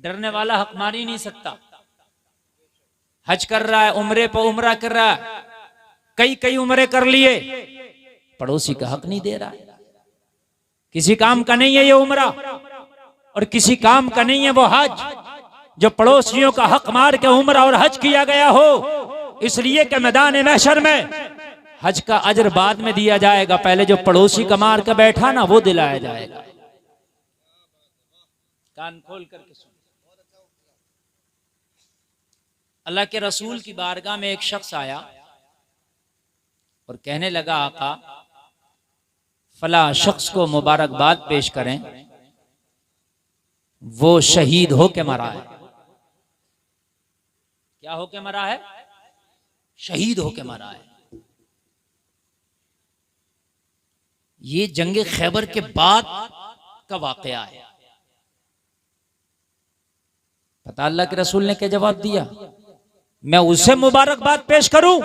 डरने वाला हक मार ही नहीं सकता। हज कर रहा है, उम्रे पर उम्रा कर रहा है, कई कई उम्रे कर लिए, पड़ोसी का हक नहीं दे रहा है। किसी काम का नहीं है ये उम्रा और किसी काम का नहीं है वो हज जो पड़ोसियों का हक मार के उम्रा और हज किया गया हो। इसलिए कि मैदान महशर में हज का अजर बाद में दिया जाएगा, पहले जो पड़ोसी का मार के बैठा ना वो दिलाया जाएगा। कान खोल करके सुन। अल्लाह के रसूल की बारगाह में एक शख्स आया और कहने लगा, आका फला शख्स को मुबारकबाद पेश करें, वो शहीद हो के मरा है। क्या हो के मरा है? शहीद हो के मरा है। ये जंगे खैबर के बाद का वाकया है। पता अल्लाह के रसूल ने क्या जवाब दिया? मैं उसे मुबारकबाद पेश करूं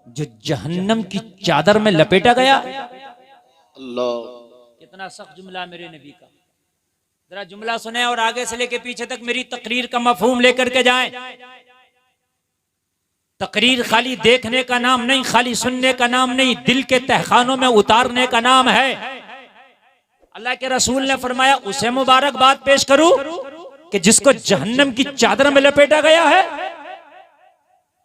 जो जहन्नम की चादर में लपेटा गया। अल्लाह, कितना सख्त जुमला मेरे नबी का। जरा जुमला सुने और आगे से लेके पीछे तक मेरी तकरीर का मफहूम लेकर के जाएं। तकरीर खाली देखने का नाम नहीं, खाली सुनने का नाम नहीं, दिल के तहखानों में उतारने का नाम है। अल्लाह के रसूल ने फरमाया उसे मुबारकबाद पेश करूं कि जिसको जहन्नम की चादर में लपेटा गया है,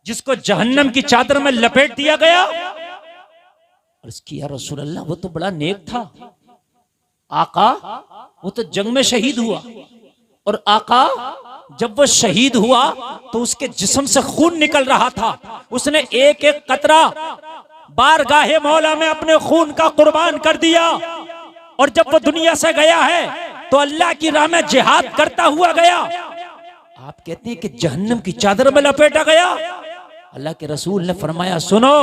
जिसको जहन्नम की चादर में लपेट दिया गया। और इसकी या रसूल अल्लाह वो तो बड़ा नेक था आका, वो तो जंग में शहीद हुआ, और आका जब वो शहीद हुआ तो उसके जिस्म से खून निकल रहा था, उसने एक एक कतरा बारगाहे मौला में अपने खून का कुर्बान कर दिया। और जब वो दुनिया से गया है तो अल्लाह की राह में जिहाद करता हुआ गया। आप कहते हैं कि जहन्नम की चादर में लपेटा गया। अल्लाह के रसूल ने फरमाया सुनो,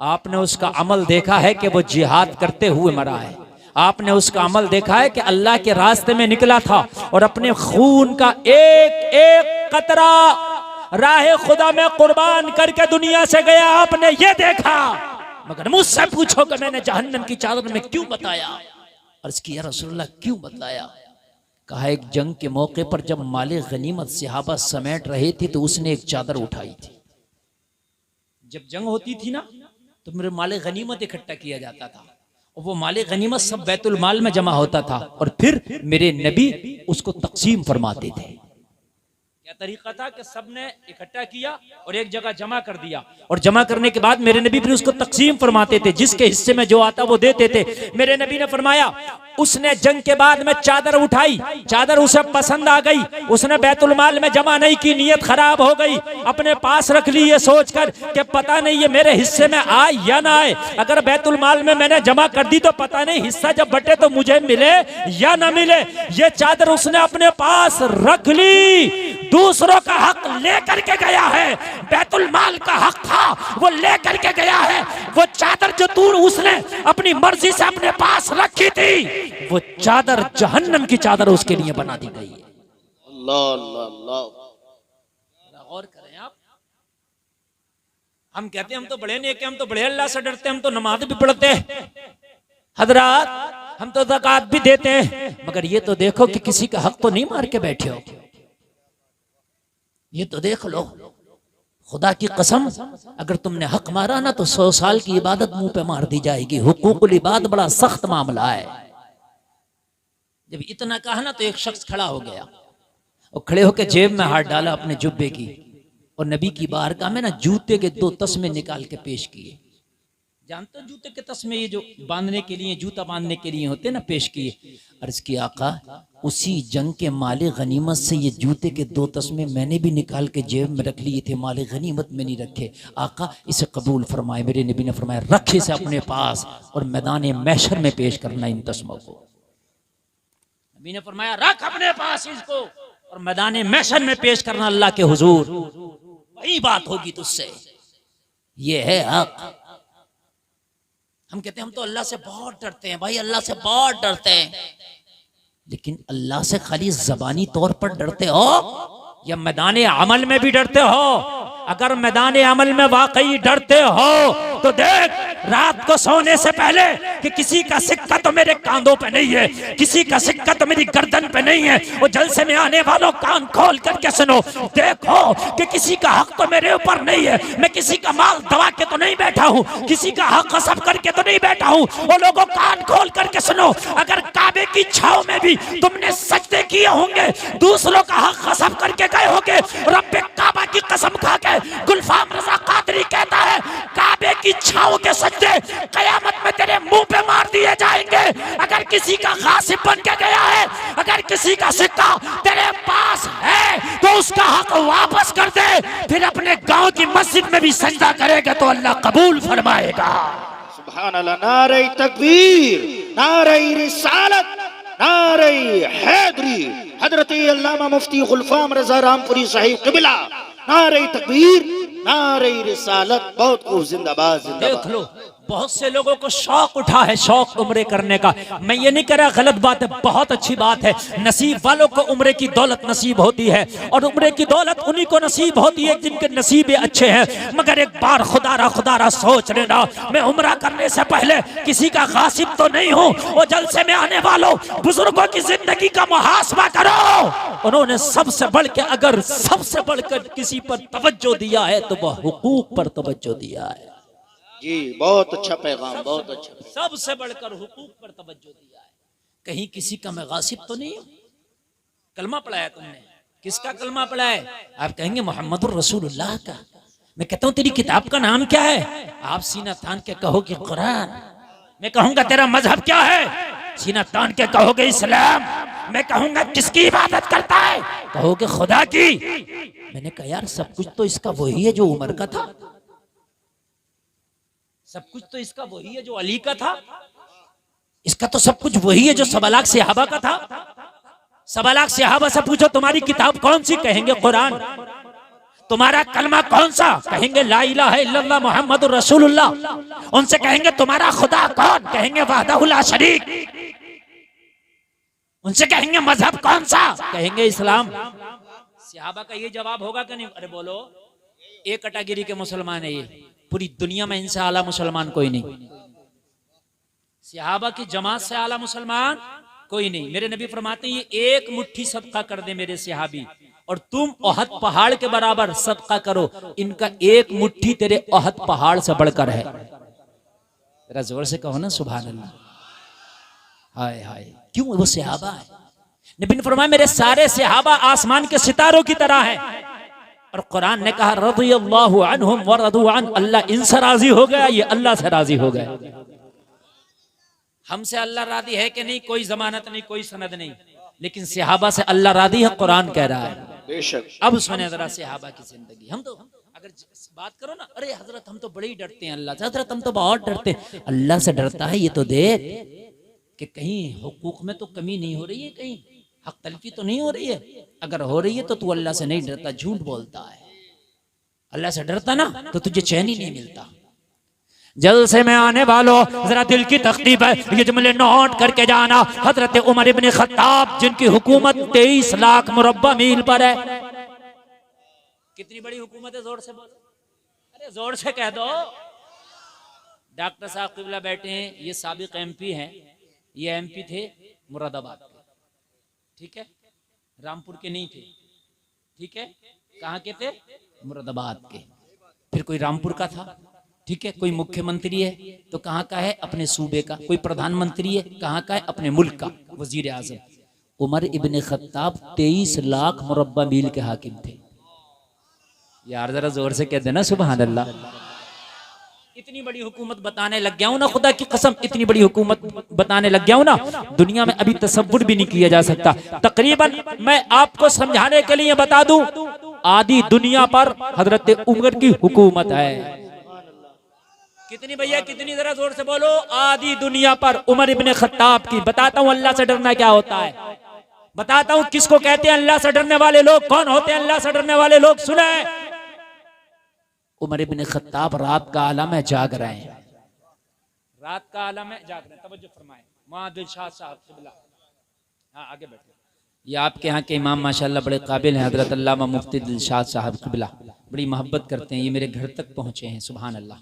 आपने उसका अमल देखा है कि वो जिहाद करते हुए मरा है। आपने उसका अमल देखा है कि अल्लाह के रास्ते में निकला था और अपने खून का एक एक कतरा राह खुदा में कुर्बान करके दुनिया से गया। आपने ये देखा, मगर मुझसे पूछो कि मैंने जहन्नम की चादर में क्यों बताया? अर्ज़ किया रसूलुल्लाह क्यों बताया? कहा एक जंग के मौके पर जब माले गनीमत सहाबा समेट रहे थे तो उसने एक चादर उठाई थी। जब जंग होती थी ना तो मेरे माले गनीमत इकट्ठा किया जाता था और वो माले गनीमत सब बैतुल माल में जमा होता था और फिर मेरे नबी उसको तकसीम फरमाते थे। क्या तरीका था कि सबने इकट्ठा किया और एक जगह जमा कर दिया, और जमा करने के बाद मेरे नबी फिर उसको तकसीम फरमाते थे, जिसके हिस्से में जो आता वो देते थे। मेरे नबी ने फरमाया उसने जंग के बाद में चादर उठाई, चादर उसे पसंद आ गई, उसने बैतुल माल में जमा नहीं की, नियत खराब हो गई, अपने पास रख ली ये सोचकर कि पता नहीं ये मेरे हिस्से में आए या ना आए। अगर बैतुल माल में मैंने जमा कर दी तो पता नहीं हिस्सा जब बटे तो मुझे मिले या ना मिले। ये चादर उसने अपने पास रख ली। दूसरों का हक लेकर के गया है, बैतुल माल का हक था वो लेकर के गया है। वो चादर जो दूर उसने अपनी मर्जी से अपने पास रखी थी, वो चादर जहन्नम की चादर उसके लिए बना दी गई है। अल्लाह अल्लाह अल्लाह। गौर करें आप। हम कहते हैं हम तो बड़े नेक हैं, हम तो बड़े अल्लाह से डरते हैं, हम तो नमाज भी पढ़ते हैं, हजरात हम तो ज़कात भी देते हैं, मगर ये तो देखो कि किसी का हक तो नहीं मार के बैठे हो। ये तो देख लो, खुदा की कसम अगर तुमने हक मारा ना तो 100 साल की इबादत मुंह पे मार दी जाएगी। हुकूकुल इबाद बड़ा सख्त मामला है। जब इतना कहा ना तो एक शख्स खड़ा हो गया और खड़े होकर जेब में हाथ डाला अपने जुब्बे की और नबी की बारगाह में ना जूते के 2 तस्मे निकाल के पेश किए। जानते हो जूते के तस्मे ये जो बांधने के लिए, जूता बांधने के लिए होते ना, पेश किए। अर्ज की आका उसी जंग के माले गनीमत से ये जूते के 2 तस्मे मैंने भी निकाल के जेब में रख लिए थे, माले गनीमत में नहीं रखे। आका इसे कबूल फरमाए। मेरे नबी ने फरमाया रख इसे अपने पास और मैदान महशर में पेश करना इन तस्मों को। नबी ने फरमाया रख अपने पास इसको और मैदान महशर में पेश करना अल्लाह के हुजूर। वही बात होगी तुझसे। ये है हक। हम कहते हैं हम तो अल्लाह से बहुत डरते हैं। भाई अल्लाह से बहुत डरते हैं, लेकिन अल्लाह से खाली जबानी तौर पर डरते हो या मैदान अमल में भी डरते हो? अगर मैदान अमल में वाकई डरते हो तो देख, रात को सोने से पहले कि किसी का सिक्का तो मेरे कांधों पे नहीं है, किसी का सिक्का तो मेरी गर्दन पे नहीं है। वो जलसे में आने वालों कान खोल करके सुनो, देखो कि किसी का हक तो मेरे ऊपर नहीं है, मैं किसी का माल दबा के तो नहीं बैठा हूँ, किसी का हक कसब करके तो नहीं बैठा हूँ। वो लोगों कान खोल करके सुनो, अगर काबे की छाव में भी तुमने सजदे किए होंगे, दूसरों का हक कसब करके गए होंगे, रब्बे काबा की कसम खा के गुलफाम रजा कादरी कहता है, काबे की छाव के सजदे कयामत में तेरे मुंह पे मार दिए जाएंगे। अगर किसी का गासिब बन के गया है, अगर किसी का सिक्का तेरे पास है तो उसका हक वापस कर दे, फिर अपने गांव की मस्जिद में भी सजदा करेगा तो अल्लाह कबूल फरमाएगा। सुभान अल्लाह। नारे तकबीर, नारे रिसालत, नारे हैदरी, हजरत अल्लामा मुफ्ती गुलफाम रजा रामपुरी साहिब क़िबला, नारे तकबीर, नारे रिसालत। बहुत खूब, जिंदाबाद जिंदाबाद। देख लो, बहुत से लोगों को शौक उठा है, शौक उम्रे करने का। मैं ये नहीं कह रहा गलत बात है, बहुत अच्छी बात है। नसीब वालों को उम्रे की दौलत नसीब होती है, और उम्रे की दौलत उन्हीं को नसीब होती है जिनके नसीब अच्छे हैं। मगर एक बार खुदारा सोच लेना, मैं उम्रा करने से पहले किसी का गासिब तो नहीं हूँ। वो जलसे में आने वालों बुजुर्गों की जिंदगी का मुहासबा करो, उन्होंने सबसे बढ़ के, अगर सबसे बढ़कर किसी पर तवज्जो दिया है तो वह हुकूक पर तवज्जो दिया है। जी, बहुत अच्छा पैगाम, बहुत अच्छा। सबसे बढ़कर हुकूक पर तवज्जो दिया है। कहीं किसी का मैं गासिब तो नहीं हूं। कलमा पढ़ा है तुमने, किसका कलमा पढ़ा है? आप कहेंगे मोहम्मदुर रसूलुल्लाह का। मैं कहता हूं तेरी किताब का नाम क्या है? आप सीना तान के कहोगे कुरान। मैं कहूंगा तेरा मजहब क्या है? सीना तान के कहोगे इस्लाम। मैं कहूंगा किसकी इबादत करता है? कहोगे खुदा की। मैंने कहा यार, सब कुछ तो इसका वही है जो उमर का था, सब कुछ तो इसका वही है जो अली का था, इसका तो सब कुछ वही है जो 1.25 लाख सहाबा का था। 1.25 लाख सहाबा से पूछो तुम्हारी किताब कौन सी? कहेंगे कुरान। तुम्हारा कलमा कौन सा? कहेंगे ला इलाहा इल्लल्लाह मुहम्मदुर रसूलुल्लाह। उनसे कहेंगे तुम्हारा खुदा कौन? कहेंगे वहदहु ला शरीक। उनसे कहेंगे मजहब कौन सा? कहेंगे इस्लाम। सहाबा का ये जवाब होगा कि नहीं? अरे बोलो, एक कैटेगरी के मुसलमान है ये, पूरी दुनिया में इनसे आला मुसलमान कोई नहीं। सहाबा की जमात से आला मुसलमान कोई नहीं। मेरे नबी फरमाते हैं, ये एक मुट्ठी सदका कर दे मेरे सहाबी, और तुम ओहद पहाड़ के बराबर सदका करो, इनका एक मुट्ठी तेरे ओहद पहाड़ से बढ़कर है। जरा जोर से कहो ना सुभान अल्लाह। हाय हाय, क्यों? वो सहाबा है। नबी ने फरमाया मेरे सारे सहाबा आसमान के सितारों की तरह है। और कुरान ने कहा रज़ियल्लाहु अन्हुम व रदू अन, अल्लाह इनसे राजी हो गया, ये अल्लाह से राजी हो गया। हमसे अल्लाह राजी है कि नहीं? कोई जमानत नहीं, कोई सनद नहीं, लेकिन सहाबा से अल्लाह राजी है, कुरान कह रहा है। बेशक। अब सुने जरा सहाबा की जिंदगी। हम तो अगर बात करो ना, अरे हजरत हम तो बड़े ही डरते हैं अल्लाह से, हजरत हम तो बहुत डरते हैं। अल्लाह से डरता है ये तो देख कि कहीं हुकूक में तो कमी नहीं हो रही है, कहीं हक तलफी तो नहीं हो रही है। अगर हो रही है तो तू अल्लाह से नहीं डरता, झूठ बोलता है। अल्लाह से डरता ना तो तुझे चैन ही नहीं मिलता। जलसे में आने वालों जरा दिल की तख्तीब है, ये जुमले नोट करके जाना। हजरत उमर इब्न खत्ताब जिनकी हुकूमत 23 लाख मुरब्बा मील पर है। कितनी बड़ी हुकूमत है? जोर से बोलो, अरे जोर से कह दो। डॉक्टर साहब क़िबला बैठे हैं, ये साबिक एमपी हैं। ये एमपी थे मुरादाबाद के, ठीक है, रामपुर के नहीं थे, ठीक है। कहाँ के थे? मुरादाबाद के। फिर कोई रामपुर का था, ठीक है। कोई मुख्यमंत्री है तो कहाँ का है? अपने सूबे का। कोई प्रधानमंत्री है, कहाँ का है? अपने मुल्क का, वजीर आजम। उमर इब्न खत्ताब 23 लाख मुरब्बा मील के हाकिम थे। यार जरा जोर से कह देना सुभान अल्लाह। इतनी बड़ी हुकूमत बताने लग गया हूं ना, खुदा की कसम, इतनी बड़ी हुकूमत बताने लग गया हूं ना, दुनिया में अभी तसव्वुर भी नहीं किया जा सकता। तकरीबन मैं आपको समझाने के लिए बता दूं, आधी दुनिया पर हजरत उमर की हुकूमत है। कितनी भैया, कितनी? जरा जोर से बोलो। आधी दुनिया पर उमर इब्न खत्ताब की। बताता हूं अल्लाह से डरना क्या होता है, बताता हूं किसको कहते हैं अल्लाह से डरने वाले लोग, कौन होते हैं अल्लाह से डरने वाले लोग। सुने, उमर इब्न खत्ताब रात का आलम है, जाग रहे हैं। रात का आलम है, जाग रहे हैं। तवज्जो फरमाएं। वहां दिलशाद साहब क़िबला, हाँ आगे बैठे। ये आपके यहाँ के इमाम माशाल्लाह बड़े काबिल हैं, हजरत अल्लामा मुफ्ती दिलशाद साहब क़िबला। बड़ी मोहब्बत करते हैं, ये मेरे घर तक पहुँचे हैं, सुभान अल्लाह।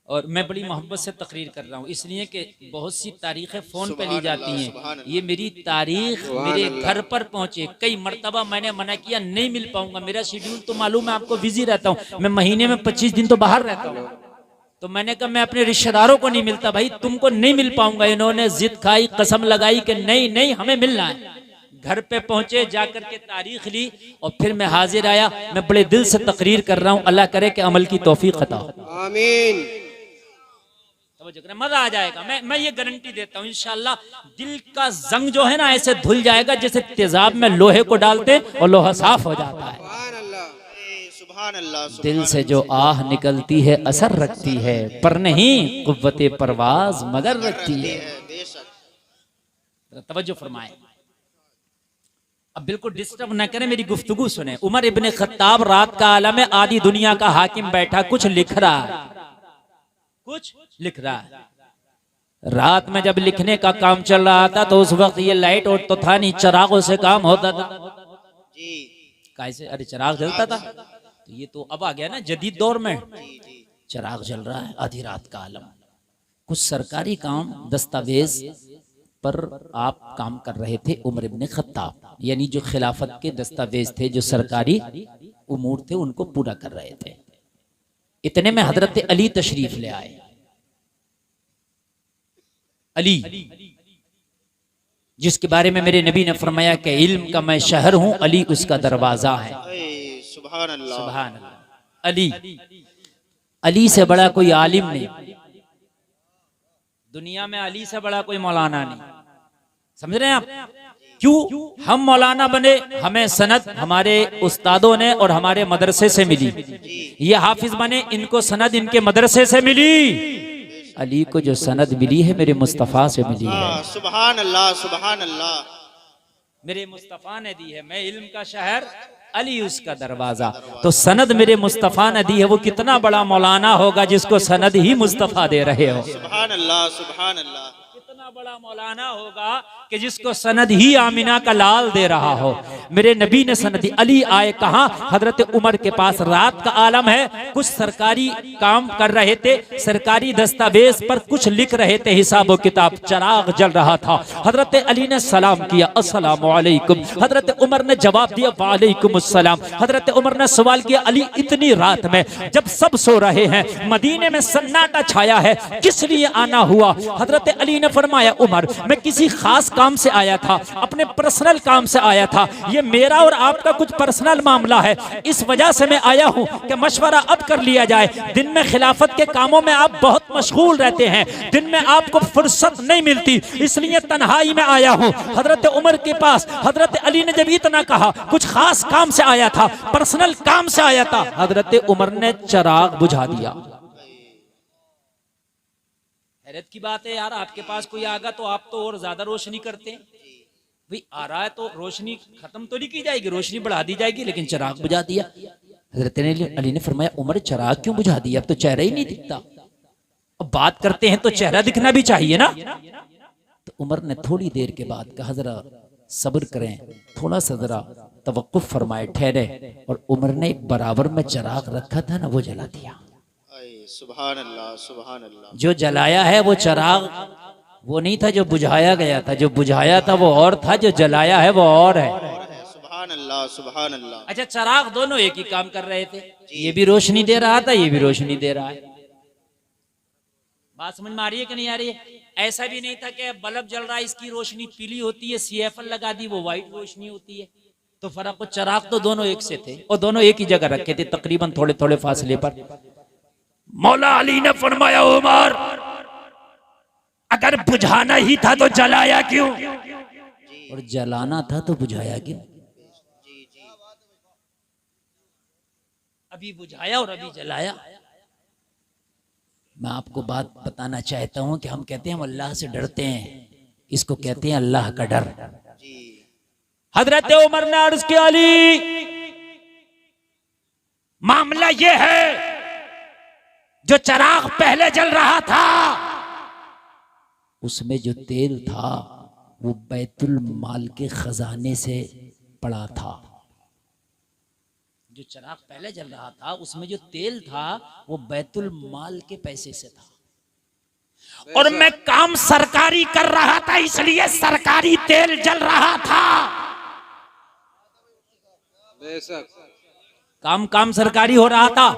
और मैं बड़ी मोहब्बत से तकरीर कर रहा हूँ, इसलिए कि बहुत सी तारीखें फ़ोन पे ली जाती हैं, ये मेरी तारीख मेरे घर पर पहुँचे। कई मरतबा मैंने मना किया, नहीं मिल पाऊंगा, मेरा शेड्यूल तो मालूम है आपको, बिजी रहता हूँ मैं, महीने में 25 दिन तो बाहर रहता हूँ। तो मैंने कहा मैं अपने रिश्तेदारों को नहीं मिलता, भाई तुमको नहीं मिल पाऊंगा। इन्होंने जिद खाई, कसम लगाई कि नहीं नहीं हमें मिलना है। घर पे पहुंचे, जाकर के तारीख ली और फिर मैं हाजिर आया। मैं बड़े दिल से तकरीर कर रहा हूँ, अल्लाह करे कि अमल की तौफीक अता हो, आमीन। मजा आ जाएगा। मैं ये गारंटी देता हूँ, इंशाल्लाह दिल का जंग जो है ना ऐसे धुल जाएगा जैसे तेजाब में लोहे को डालते और लोहा साफ हो जाता है। सुभान अल्लाह। दिल से जो आह निकलती है असर रखती है, पर नहीं कुव्वते परवाज मगर रखती है। तवज्जो फरमाए, अब बिल्कुल डिस्टर्ब न करें, मेरी गुफ्तगू सुने। उमर इब्ने खत्ताब रात का आलम में आधी दुनिया का हाकिम बैठा, कुछ लिख रहा है, कुछ लिख रहा है। रात में जब लिखने का काम चल रहा था तो उस वक्त ये लाइट और तो था नहीं, चिरागों से काम होता था। कैसे? अरे चिराग जलता था। तो ये तो अब आ गया ना जदीद दौर में, चिराग जल रहा है, आधी रात का आलम। कुछ सरकारी काम, दस्तावेज पर आप काम कर रहे थे उमर इब्ने खत्ताब, यानी जो खिलाफत के दस्तावेज थे, जो सरकारी उमूर थे, उनको पूरा कर रहे थे। इतने में हजरत अली तशरीफ ले आए। अली जिसके बारे में मेरे नबी ने फरमाया कि इल्म का मैं शहर हूं, अली उसका दरवाजा है। सुभान अल्लाह। सुभान अल्लाह। अली, अली से बड़ा कोई आलिम नहीं दुनिया में, अली से बड़ा कोई मौलाना नहीं। समझ रहे हैं आप? क्यों हम मौलाना बने? हमें सनद हमारे उस्तादों ने और हमारे मदरसे से मिली। ये हाफिज बने, इनको सनद इनके मदरसे से मिली। अली को जो सनद मिली है मेरे मुस्तफ़ा से मिली है। सुभान अल्लाह, सुभान अल्लाह। मेरे मुस्तफ़ा ने दी है। मैं इल्म का शहर, अली उसका दरवाजा। तो सनद मेरे मुस्तफ़ा ने दी है, वो कितना बड़ा मौलाना होगा जिसको सनद ही मुस्तफ़ा दे रहे हो। सुभान अल्लाह, सुभान अल्लाह। कितना बड़ा मौलाना होगा कि जिसको सनद ही आमिना का लाल दे रहा हो। मेरे नबी ने सनद दी। अली आए कहाँ? हजरत उमर के पास। रात का आलम है, कुछ सरकारी काम कर रहे थे, सरकारी दस्तावेज पर कुछ लिख रहे थे, हिसाब व किताब। चिराग जल रहा था। हजरत अली ने सलाम किया, अस्सलामु अलैकुम। हजरत उमर ने जवाब दिया, वालेकुम अस्सलाम। हजरत उमर ने सवाल किया, अली इतनी रात में जब सब सो रहे हैं, मदीने में सन्नाटा छाया है, किस लिए आना हुआ? हजरत अली ने फरमाया, उमर मैं किसी खास काम से आया था, अपने पर्सनल काम से आया था। ये मेरा और आपका कुछ पर्सनल मामला है, इस वजह से मैं आया हूं कि मशवरा अब कर लिया जाए। दिन में खिलाफत के कामों में आप बहुत मशगूल रहते हैं, दिन में आपको फुर्सत नहीं मिलती, इसलिए तन्हाई में आया हूं हजरत उमर के पास। हजरत अली ने जब इतना कहा, कुछ खास काम से आया था, पर्सनल काम से आया था, हजरत उमर ने चिराग बुझा दिया। हैरत की बात है यार, आपके पास कोई आगा तो आप तो और ज्यादा रोशनी करते हैं। भाई आ रहा है तो रोशनी खत्म तो नहीं की जाएगी, रोशनी बढ़ा दी जाएगी, लेकिन चिराग बुझा दिया। हजरत अली ने फरमाया, उमर चिराग क्यों बुझा दिया? अब तो चेहरा ही नहीं दिखता। अब बात करते हैं तो चेहरा दिखना भी चाहिए ना। तो उमर ने थोड़ी देर के बाद कहा, जरा सब्र करें, थोड़ा सा जरा तवक्कुफ फरमाए, ठहरे। और उमर ने बराबर में चिराग रखा था ना, वो जला दिया। सुभान अल्लाह, सुभान अल्लाह। जो जलाया है वो चिराग वो नहीं था जो बुझाया गया था, जो बुझाया था वो और था, जो जलाया है वो और है। सुभान अल्लाह, सुभान अल्लाह। अच्छा, चिराग दोनों एक ही काम कर रहे थे, ये भी रोशनी दे रहा था, ये भी रोशनी दे रहा है। बात समझ में आ रही है कि नहीं आ रही है? ऐसा भी नहीं था कि बल्ब जल रहा है, इसकी रोशनी पीली होती है, CFL लगा दी, वो व्हाइट रोशनी होती है। तो फर्क, वो चिराग तो दोनों एक से थे और दोनों एक ही जगह रखे थे, तकरीबन थोड़े थोड़े फासले पर। मौला अली ने फरमाया, उमर अगर बुझाना ही था तो जलाया क्यों? और जलाना था तो बुझाया क्यों? अभी बुझाया और अभी जलाया। मैं आपको बात बताना चाहता हूं कि हम कहते हैं हम अल्लाह से डरते हैं, इसको कहते हैं अल्लाह का डर। हजरत उमर ने अर्ज किया, अली मामला यह है, जो चिराग पहले जल रहा था उसमें जो तेल था वो बैतुल माल के खजाने से पड़ा था। जो चिराग पहले जल रहा था उसमें जो तेल था वो बैतुल माल के पैसे से था, और मैं काम सरकारी कर रहा था इसलिए सरकारी तेल जल रहा था। काम सरकारी हो रहा था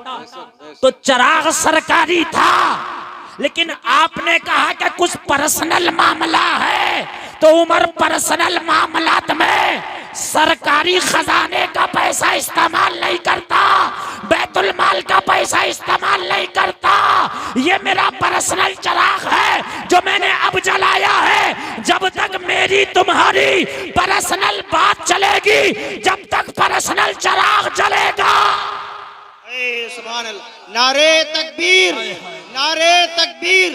तो चिराग सरकारी था। लेकिन आपने कहा कि कुछ पर्सनल मामला है, तो उमर पर्सनल मामलात में सरकारी खजाने का पैसा इस्तेमाल नहीं करता, बैतुल माल का पैसा इस्तेमाल नहीं करता। ये मेरा पर्सनल चिराग है जो मैंने अब जलाया है। जब तक मेरी तुम्हारी पर्सनल बात चलेगी, जब तक पर्सनल चिराग जलेगा। सुभान अल्लाह। नारे तकबीर, नारे तकबीर,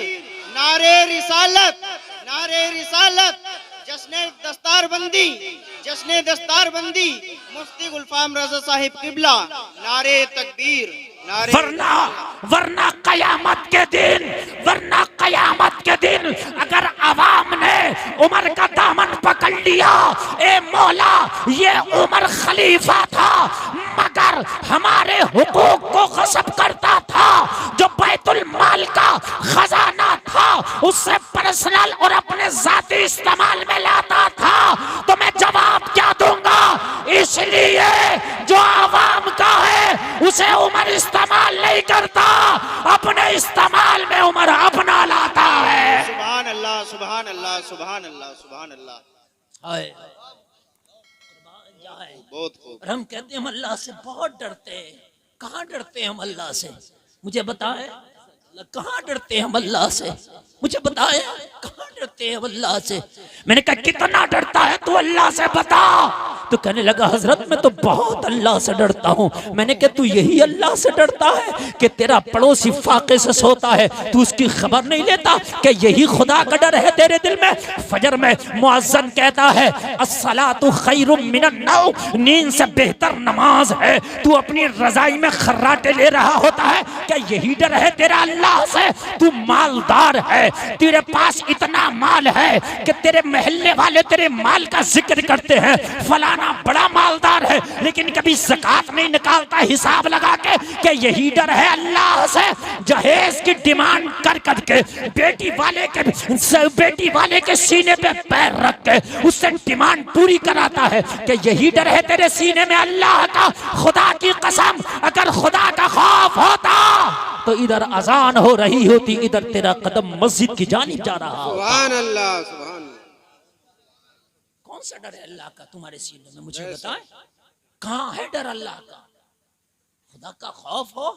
नारे रिसालत, नारे रिसालत। जश्ने दस्तारबंदी, जश्ने दस्तारबंदी मुफ्ती गुलफाम रजा साहिब किबला। नारे तकबीर, नारे वरना कयामत के दिन, वरना कयामत के दिन अगर अवाम ने उमर का दामन पकड़ लिया, ए मौला ये उमर खलीफा था मगर हमारे हुकूक को गस्ब करता था, जो बैतुल माल का खजाना था उससे पर्सनल और अपने जाती इस्तेमाल में लाता था, तो मैं जवाब क्या दूंगा? इसलिए जो आवाम का है उसे उमर इस्तेमाल नहीं करता, अपने इस्तेमाल में उमर अपना लाता है। सुभान अल्लाह, सुभान अल्लाह, सुभान अल्लाह, सुभान अल्लाह। बहुत खूब। और हम कहते हैं हम अल्लाह से बहुत डरते हैं। कहाँ डरते हैं हम अल्लाह से? मुझे बताए कहाँ डरते हैं हम अल्लाह से? मुझे बताए कहाँ डरते हैं हम अल्लाह से? मैंने कहा कितना डरता है तू अल्लाह से बता। तो कहने लगा हजरत मैं तो बहुत अल्लाह से डरता हूँ। मैंने कहा तू यही अल्लाह से डरता है कि तेरा पड़ोसी फाके से सोता है, तू उसकी खबर नहीं लेता कि यही खुदा का डर है तेरे दिल में? फजर में मुअज्जिन कहता है अस्सलातु खैरुम मिनन नौम, नींद से बेहतर नमाज है। तू अपनी रजाई में खर्राटे ले रहा होता है, क्या यही डर है तेरा अल्लाह से? तू मालदार है, तेरे पास इतना माल है कि तेरे महल्ले वाले तेरे माल का जिक्र करते हैं, फलाना बड़ा मालदार है, लेकिन कभी ज़कात नहीं निकालता हिसाब लगा के। कि यही डर है अल्लाह से? जहेज की डिमांड कर करके बेटी वाले के सीने पे पैर रख के उससे डिमांड पूरी कराता है। कि यही डर है तेरे सीने में अल्लाह का? खुदा की कसम अगर खुदा का खौफ होता तो इधर अजान हो रही होती, इधर तेरा कदम मस्जिद की जानिब जा रहा होता। सुभान अल्लाह, सुभान। कौन सा डर है अल्लाह का तुम्हारे सीने में? मुझे बताएं कहाँ है डर अल्लाह का? खुदा का खौफ हो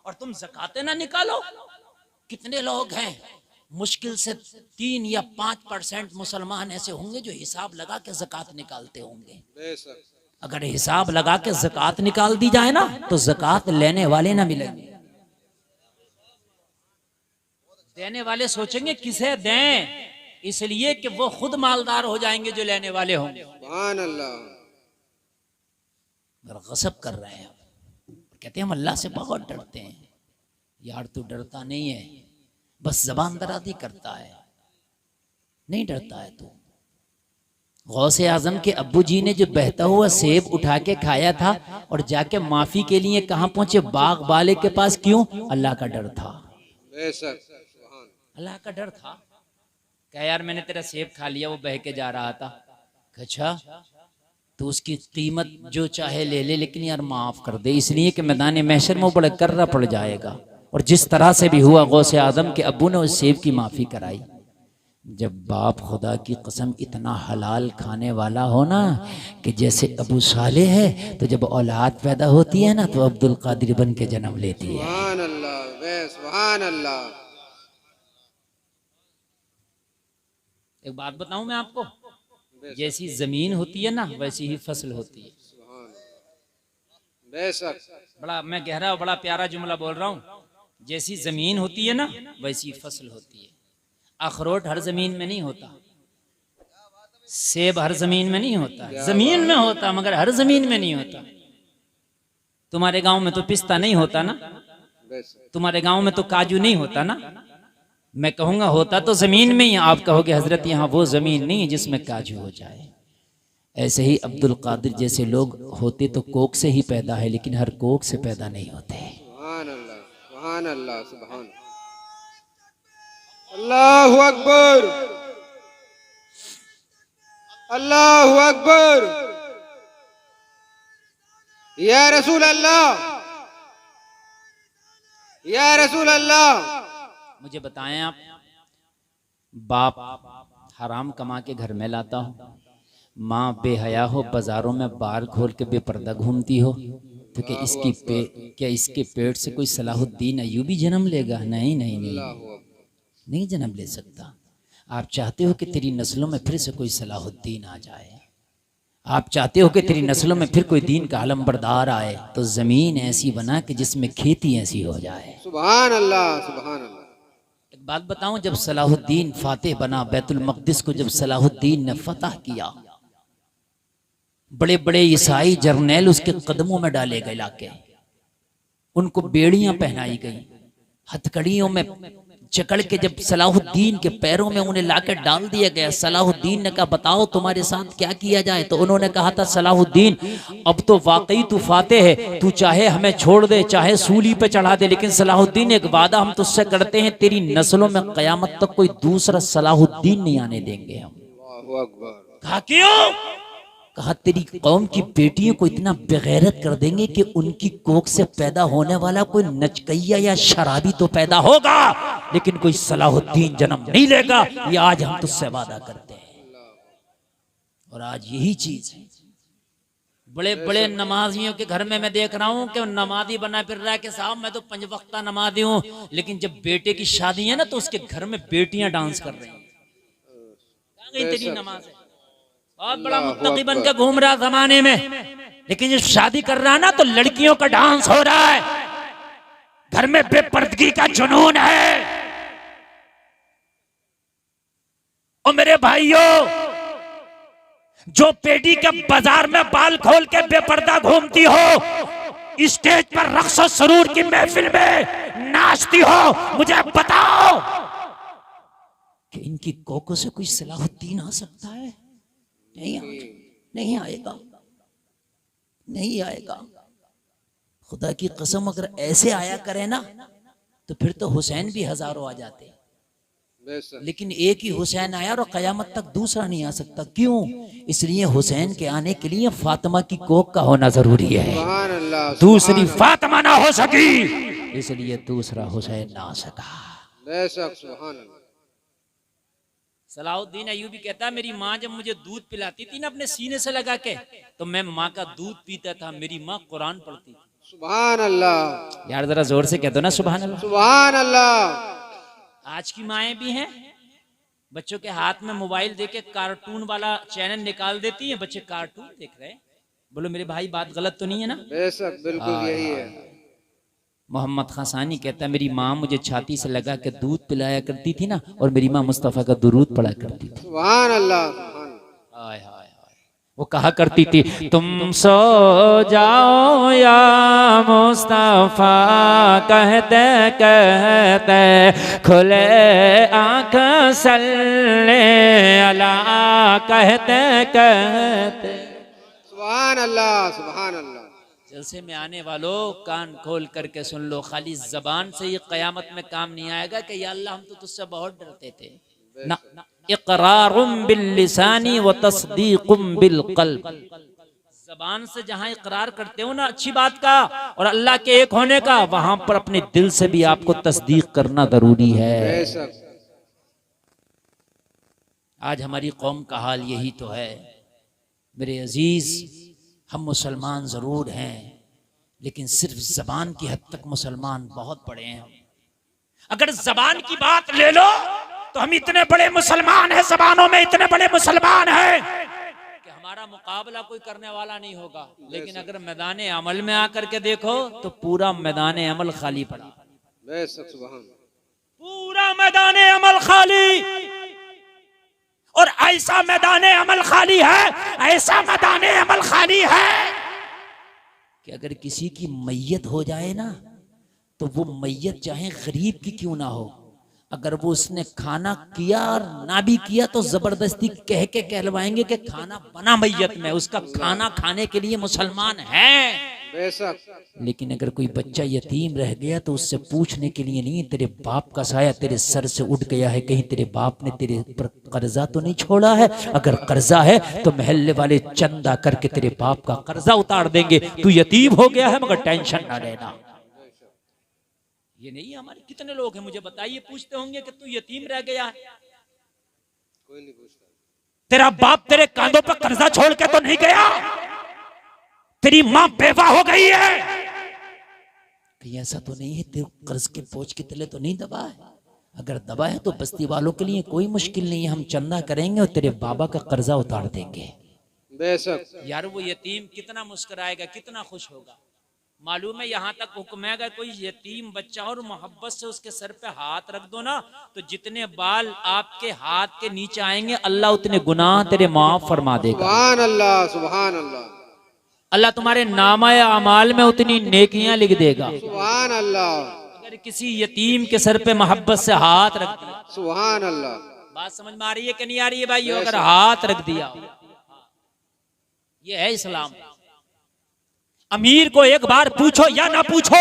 और तुम ज़कातें ना निकालो। कितने लोग हैं, मुश्किल से 3 या 5% मुसलमान ऐसे होंगे जो हिसाब लगा के ज़कात निकालते होंगे। अगर हिसाब लगा के ज़कात निकाल दी जाए ना तो ज़कात लेने वाले ना मिलेंगे। देने वाले सोचेंगे किसे दें, इसलिए कि वो खुद मालदार हो जाएंगे जो लेने वाले होंगे। सुभान अल्लाह। गसब कर रहे हैं, कहते हैं हम अल्लाह से बहुत डरते हैं। यार तू डरता नहीं है, बस जबान दराजी करता है, नहीं डरता है तू। गौसे आजम के अब्बू जी ने जो बहता हुआ सेब उठा के खाया था और जाके माफी के लिए कहाँ पहुंचे? बाग वाले के पास। क्यों? अल्लाह का डर था। अल्लाह का डर था। क्या यार मैंने तेरा सेब खा लिया, वो बह के जा रहा था। अच्छा तो उसकी कीमत जो चाहे ले ले, लेकिन यार माफ कर दे, इसलिए कि मैदान महशर में बड़ा कर्रा पड़ जाएगा। और जिस तरह से भी हुआ गौसे आदम के अब्बू ने उस सेब की माफी कराई। जब बाप खुदा की कसम इतना हलाल खाने वाला हो ना कि जैसे अबू साले है, तो जब औलाद पैदा होती है ना तो अब्दुल कादिर बन के जन्म लेती है। सुभान अल्लाह, सुभान अल्लाह। एक बात बताऊं मैं आपको, जैसी जमीन होती है ना वैसी ही फसल होती है। बेशक। बड़ा मैं गहरा और बड़ा प्यारा जुमला बोल रहा हूँ। जैसी जमीन होती है ना वैसी फसल होती है। अखरोट हर जमीन में नहीं होता, सेब हर जमीन में नहीं होता, जमीन में होता मगर हर जमीन में नहीं होता। तुम्हारे गांव में तो पिस्ता नहीं होता ना, तुम्हारे गांव में तो काजू नहीं होता ना। मैं कहूंगा होता तो जमीन में ही, आप कहोगे हजरत यहाँ वो जमीन नहीं है जिसमें काजू हो जाए। ऐसे ही अब्दुल कादिर जैसे लोग होते तो कोक से ही पैदा है, लेकिन हर कोक से पैदा नहीं होते। सुभान अल्लाह, सुभान अल्लाह, सुभान अल्लाहु अकबर, अल्लाहु अकबर, या रसूल अल्लाह, या रसूल अल्लाह। मुझे बताएं आप, बाप हराम कमा के घर में लाता हो, माँ बेहया हो, बाजारों में बार खोल के बेपर्दा घूमती हो, तो क्या इसके पेट से कोई सलाहुद्दीन अय्यूबी जन्म लेगा? नहीं नहीं नहीं, नहीं जन्म ले सकता। आप चाहते हो कि तेरी नस्लों में फिर से कोई सलाहुद्दीन आ जाए, आप चाहते हो कि तेरी नस्लों में फिर कोई दीन का अलमबरदार आए, तो जमीन ऐसी बना कि जिसमें खेती ऐसी हो जाए। सुभान अल्लाह, सुभान अल्लाह। एक बात बताऊं, जब सलाहुद्दीन फातेह बना, बैतुल मक़दिस को जब सलाहुद्दीन ने फतह किया, बड़े बड़े ईसाई जर्नैल उसके कदमों में डाले गए लाके, उनको बेड़ियां पहनाई गई, हथकड़ियों में जकड़ के जब सलाहुद्दीन के पैरों में उन्हें लाकर डाल दिया गया। सलाहुद्दीन ने कहा बताओ तुम्हारे साथ क्या किया जाए? तो उन्होंने कहा था सलाहुद्दीन अब तो वाकई तू फातेह है, तू चाहे हमें छोड़ दे, चाहे सूली पे चढ़ा दे, लेकिन सलाहुद्दीन एक वादा हम तुझसे करते हैं, तेरी नस्लों में कयामत तक कोई दूसरा सलाहुद्दीन नहीं आने देंगे हम। अल्लाहु अकबर। कहा क्यों? कहा तेरी कौम की बेटियों को इतना बेगैरत कर देंगे कि उनकी कोख से पैदा होने वाला कोई नचकैया या शराबी तो पैदा होगा, लेकिन कोई सलाहुद्दीन जन्म नहीं लेगा। ये आज हम तुझसे वादा करते हैं। और आज यही चीज है, बड़े बड़े नमाजियों के घर में मैं देख रहा हूँ कि नमाजी बना फिर रहा है कि साहब मैं तो 5 वक्ता नमाजी हूँ, लेकिन जब बेटे की शादी है ना तो उसके घर में बेटियां डांस कर रही हैं। कहाँ गई तेरी नमाज है? बहुत बड़ा मुत्तकी बन के घूम रहा जमाने में, लेकिन जब शादी कर रहा है ना तो लड़कियों का डांस हो रहा है, घर में बेपर्दगी का जुनून है। और मेरे भाइयों, जो पेडी के बाजार में बाल खोल के बेपर्दा घूमती हो, स्टेज पर रक्स और सरूर की महफिल में नाचती हो, मुझे बताओ कि इनकी कोकों से कोई सलाहुद्दीन आ सकता है? नहीं आएगा, नहीं आएगा। खुदा की कसम, अगर ऐसे आया करे ना तो फिर तो हुसैन भी हजारों आ जाते, लेकिन एक ही हुसैन आया और कयामत तक दूसरा नहीं आ सकता। क्यों? इसलिए हुसैन के आने के लिए फातिमा की कोख का होना जरूरी है। दूसरी फातिमा ना हो सकी, इसलिए दूसरा हुसैन ना आ सका। सलाहुद्दीन अय्यूबी कहता है मेरी माँ जब मुझे दूध पिलाती थी ना अपने सीने से लगा के, तो मैं माँ का दूध पीता था, मेरी माँ कुरान पढ़ती थी। सुभान अल्लाह। यार जरा जोर से कह दो ना सुभान अल्लाह। सुभान अल्लाह। आज की माएँ भी हैं, बच्चों के हाथ में मोबाइल देके कार्टून वाला चैनल निकाल देती हैं, बच्चे कार्टून देख रहे हैं। बोलो मेरे भाई बात गलत तो नहीं है ना? बेशक, बिल्कुल यही है। मोहम्मद खासानी कहता है मेरी माँ मुझे छाती से लगा के दूध पिलाया करती थी ना, और मेरी माँ मुस्तफ़ा का दुरूद पढ़ा करती थी। सुभान अल्लाह। हाय हाय हाय। वो कहा करती थी तुम सो जाओ या मुस्तफ़ा, कहते कहते खुले आँख सल्ले अला, कहते कहते। सुभान अल्लाह, सुभान अल्लाह। जलसे में आने वालों कान खोल करके सुन लो, खाली जबान से ये कयामत में काम नहीं आएगा कि या अल्लाह हम तो तुझसे बहुत डरते थे ना। इक़रारुम बिल लिसानी व तस्दीकुम बिल क़ल्ब। जबान से जहां इकरार करते हो ना अच्छी बात का और अल्लाह के एक होने का, वहां पर अपने दिल से भी आपको तस्दीक करना जरूरी है। आज हमारी कौम का हाल यही तो है मेरे अजीज। हम मुसलमान जरूर हैं, लेकिन सिर्फ जबान की हद तक मुसलमान बहुत बड़े हैं। अगर जबान की बात ले लो तो हम इतने बड़े मुसलमान हैं, जबानों में इतने बड़े मुसलमान हैं कि हमारा मुकाबला कोई करने वाला नहीं होगा। लेकिन अगर मैदान अमल में आकर के देखो तो पूरा मैदान अमल खाली पड़ा, पूरा मैदान अमल खाली। और ऐसा मैदान अमल खाली है, ऐसा मैदान अमल खाली है कि अगर किसी की मैयत हो जाए ना तो वो मैयत चाहे गरीब की क्यों ना हो, अगर वो उसने खाना किया और ना भी किया तो जबरदस्ती कह के कहलवाएंगे कि खाना बना मैयत में, उसका खाना खाने के लिए मुसलमान है। बेशक। लेकिन अगर कोई बच्चा यतीम रह गया तो उससे पूछने के लिए नहीं, तेरे बाप का साया तेरे सर से उठ गया है, कहीं तेरे बाप ने तेरे पर कर्जा तो नहीं छोड़ा है? अगर कर्जा है तो महल्ले वाले चंदा करके तेरे बाप का कर्जा उतार देंगे। तू यतीम हो गया है मगर टेंशन ना लेना। ये नहीं है हमारे कितने लोग हैं मुझे बताइए, पूछते होंगे कि तू यतीम रह गया है? कोई नहीं पूछता। तेरा बाप तेरे कांधों पर कर्जा छोड़ के तो नहीं गया? तेरी मां बेवा हो गई है? कहीं ऐसा तो नहीं है तेरे कर्ज के बोझ के तले तो नहीं दबा है? अगर दबा है तो बस्ती वालों के लिए कोई मुश्किल नहीं है, हम चंदा करेंगे और तेरे बाबा का कर्जा उतार देंगे। बेशक। यार वो यतीम कितना मुस्कुराएगा, कितना खुश होगा। मालूम है यहाँ तक हुक्म है अगर कोई यतीम बच्चा और मोहब्बत से उसके सर पे हाथ रख दो ना तो जितने बाल आपके हाथ के नीचे आएंगे अल्लाह उतने गुनाह तेरे माफ फरमा देगा। सुभान अल्लाह, सुभान अल्लाह। अल्लाह तुम्हारे नामा अमाल में उतनी नेकियां लिख देगा। सुभान अल्लाह। अगर किसी यतीम के सर पे मोहब्बत से हाथ रख दिया, सुभान अल्लाह। बात समझ में आ रही है कि नहीं आ रही है भाई? अगर हाथ रख दिया, ये है इस्लाम। अमीर को एक बार पूछो या ना पूछो,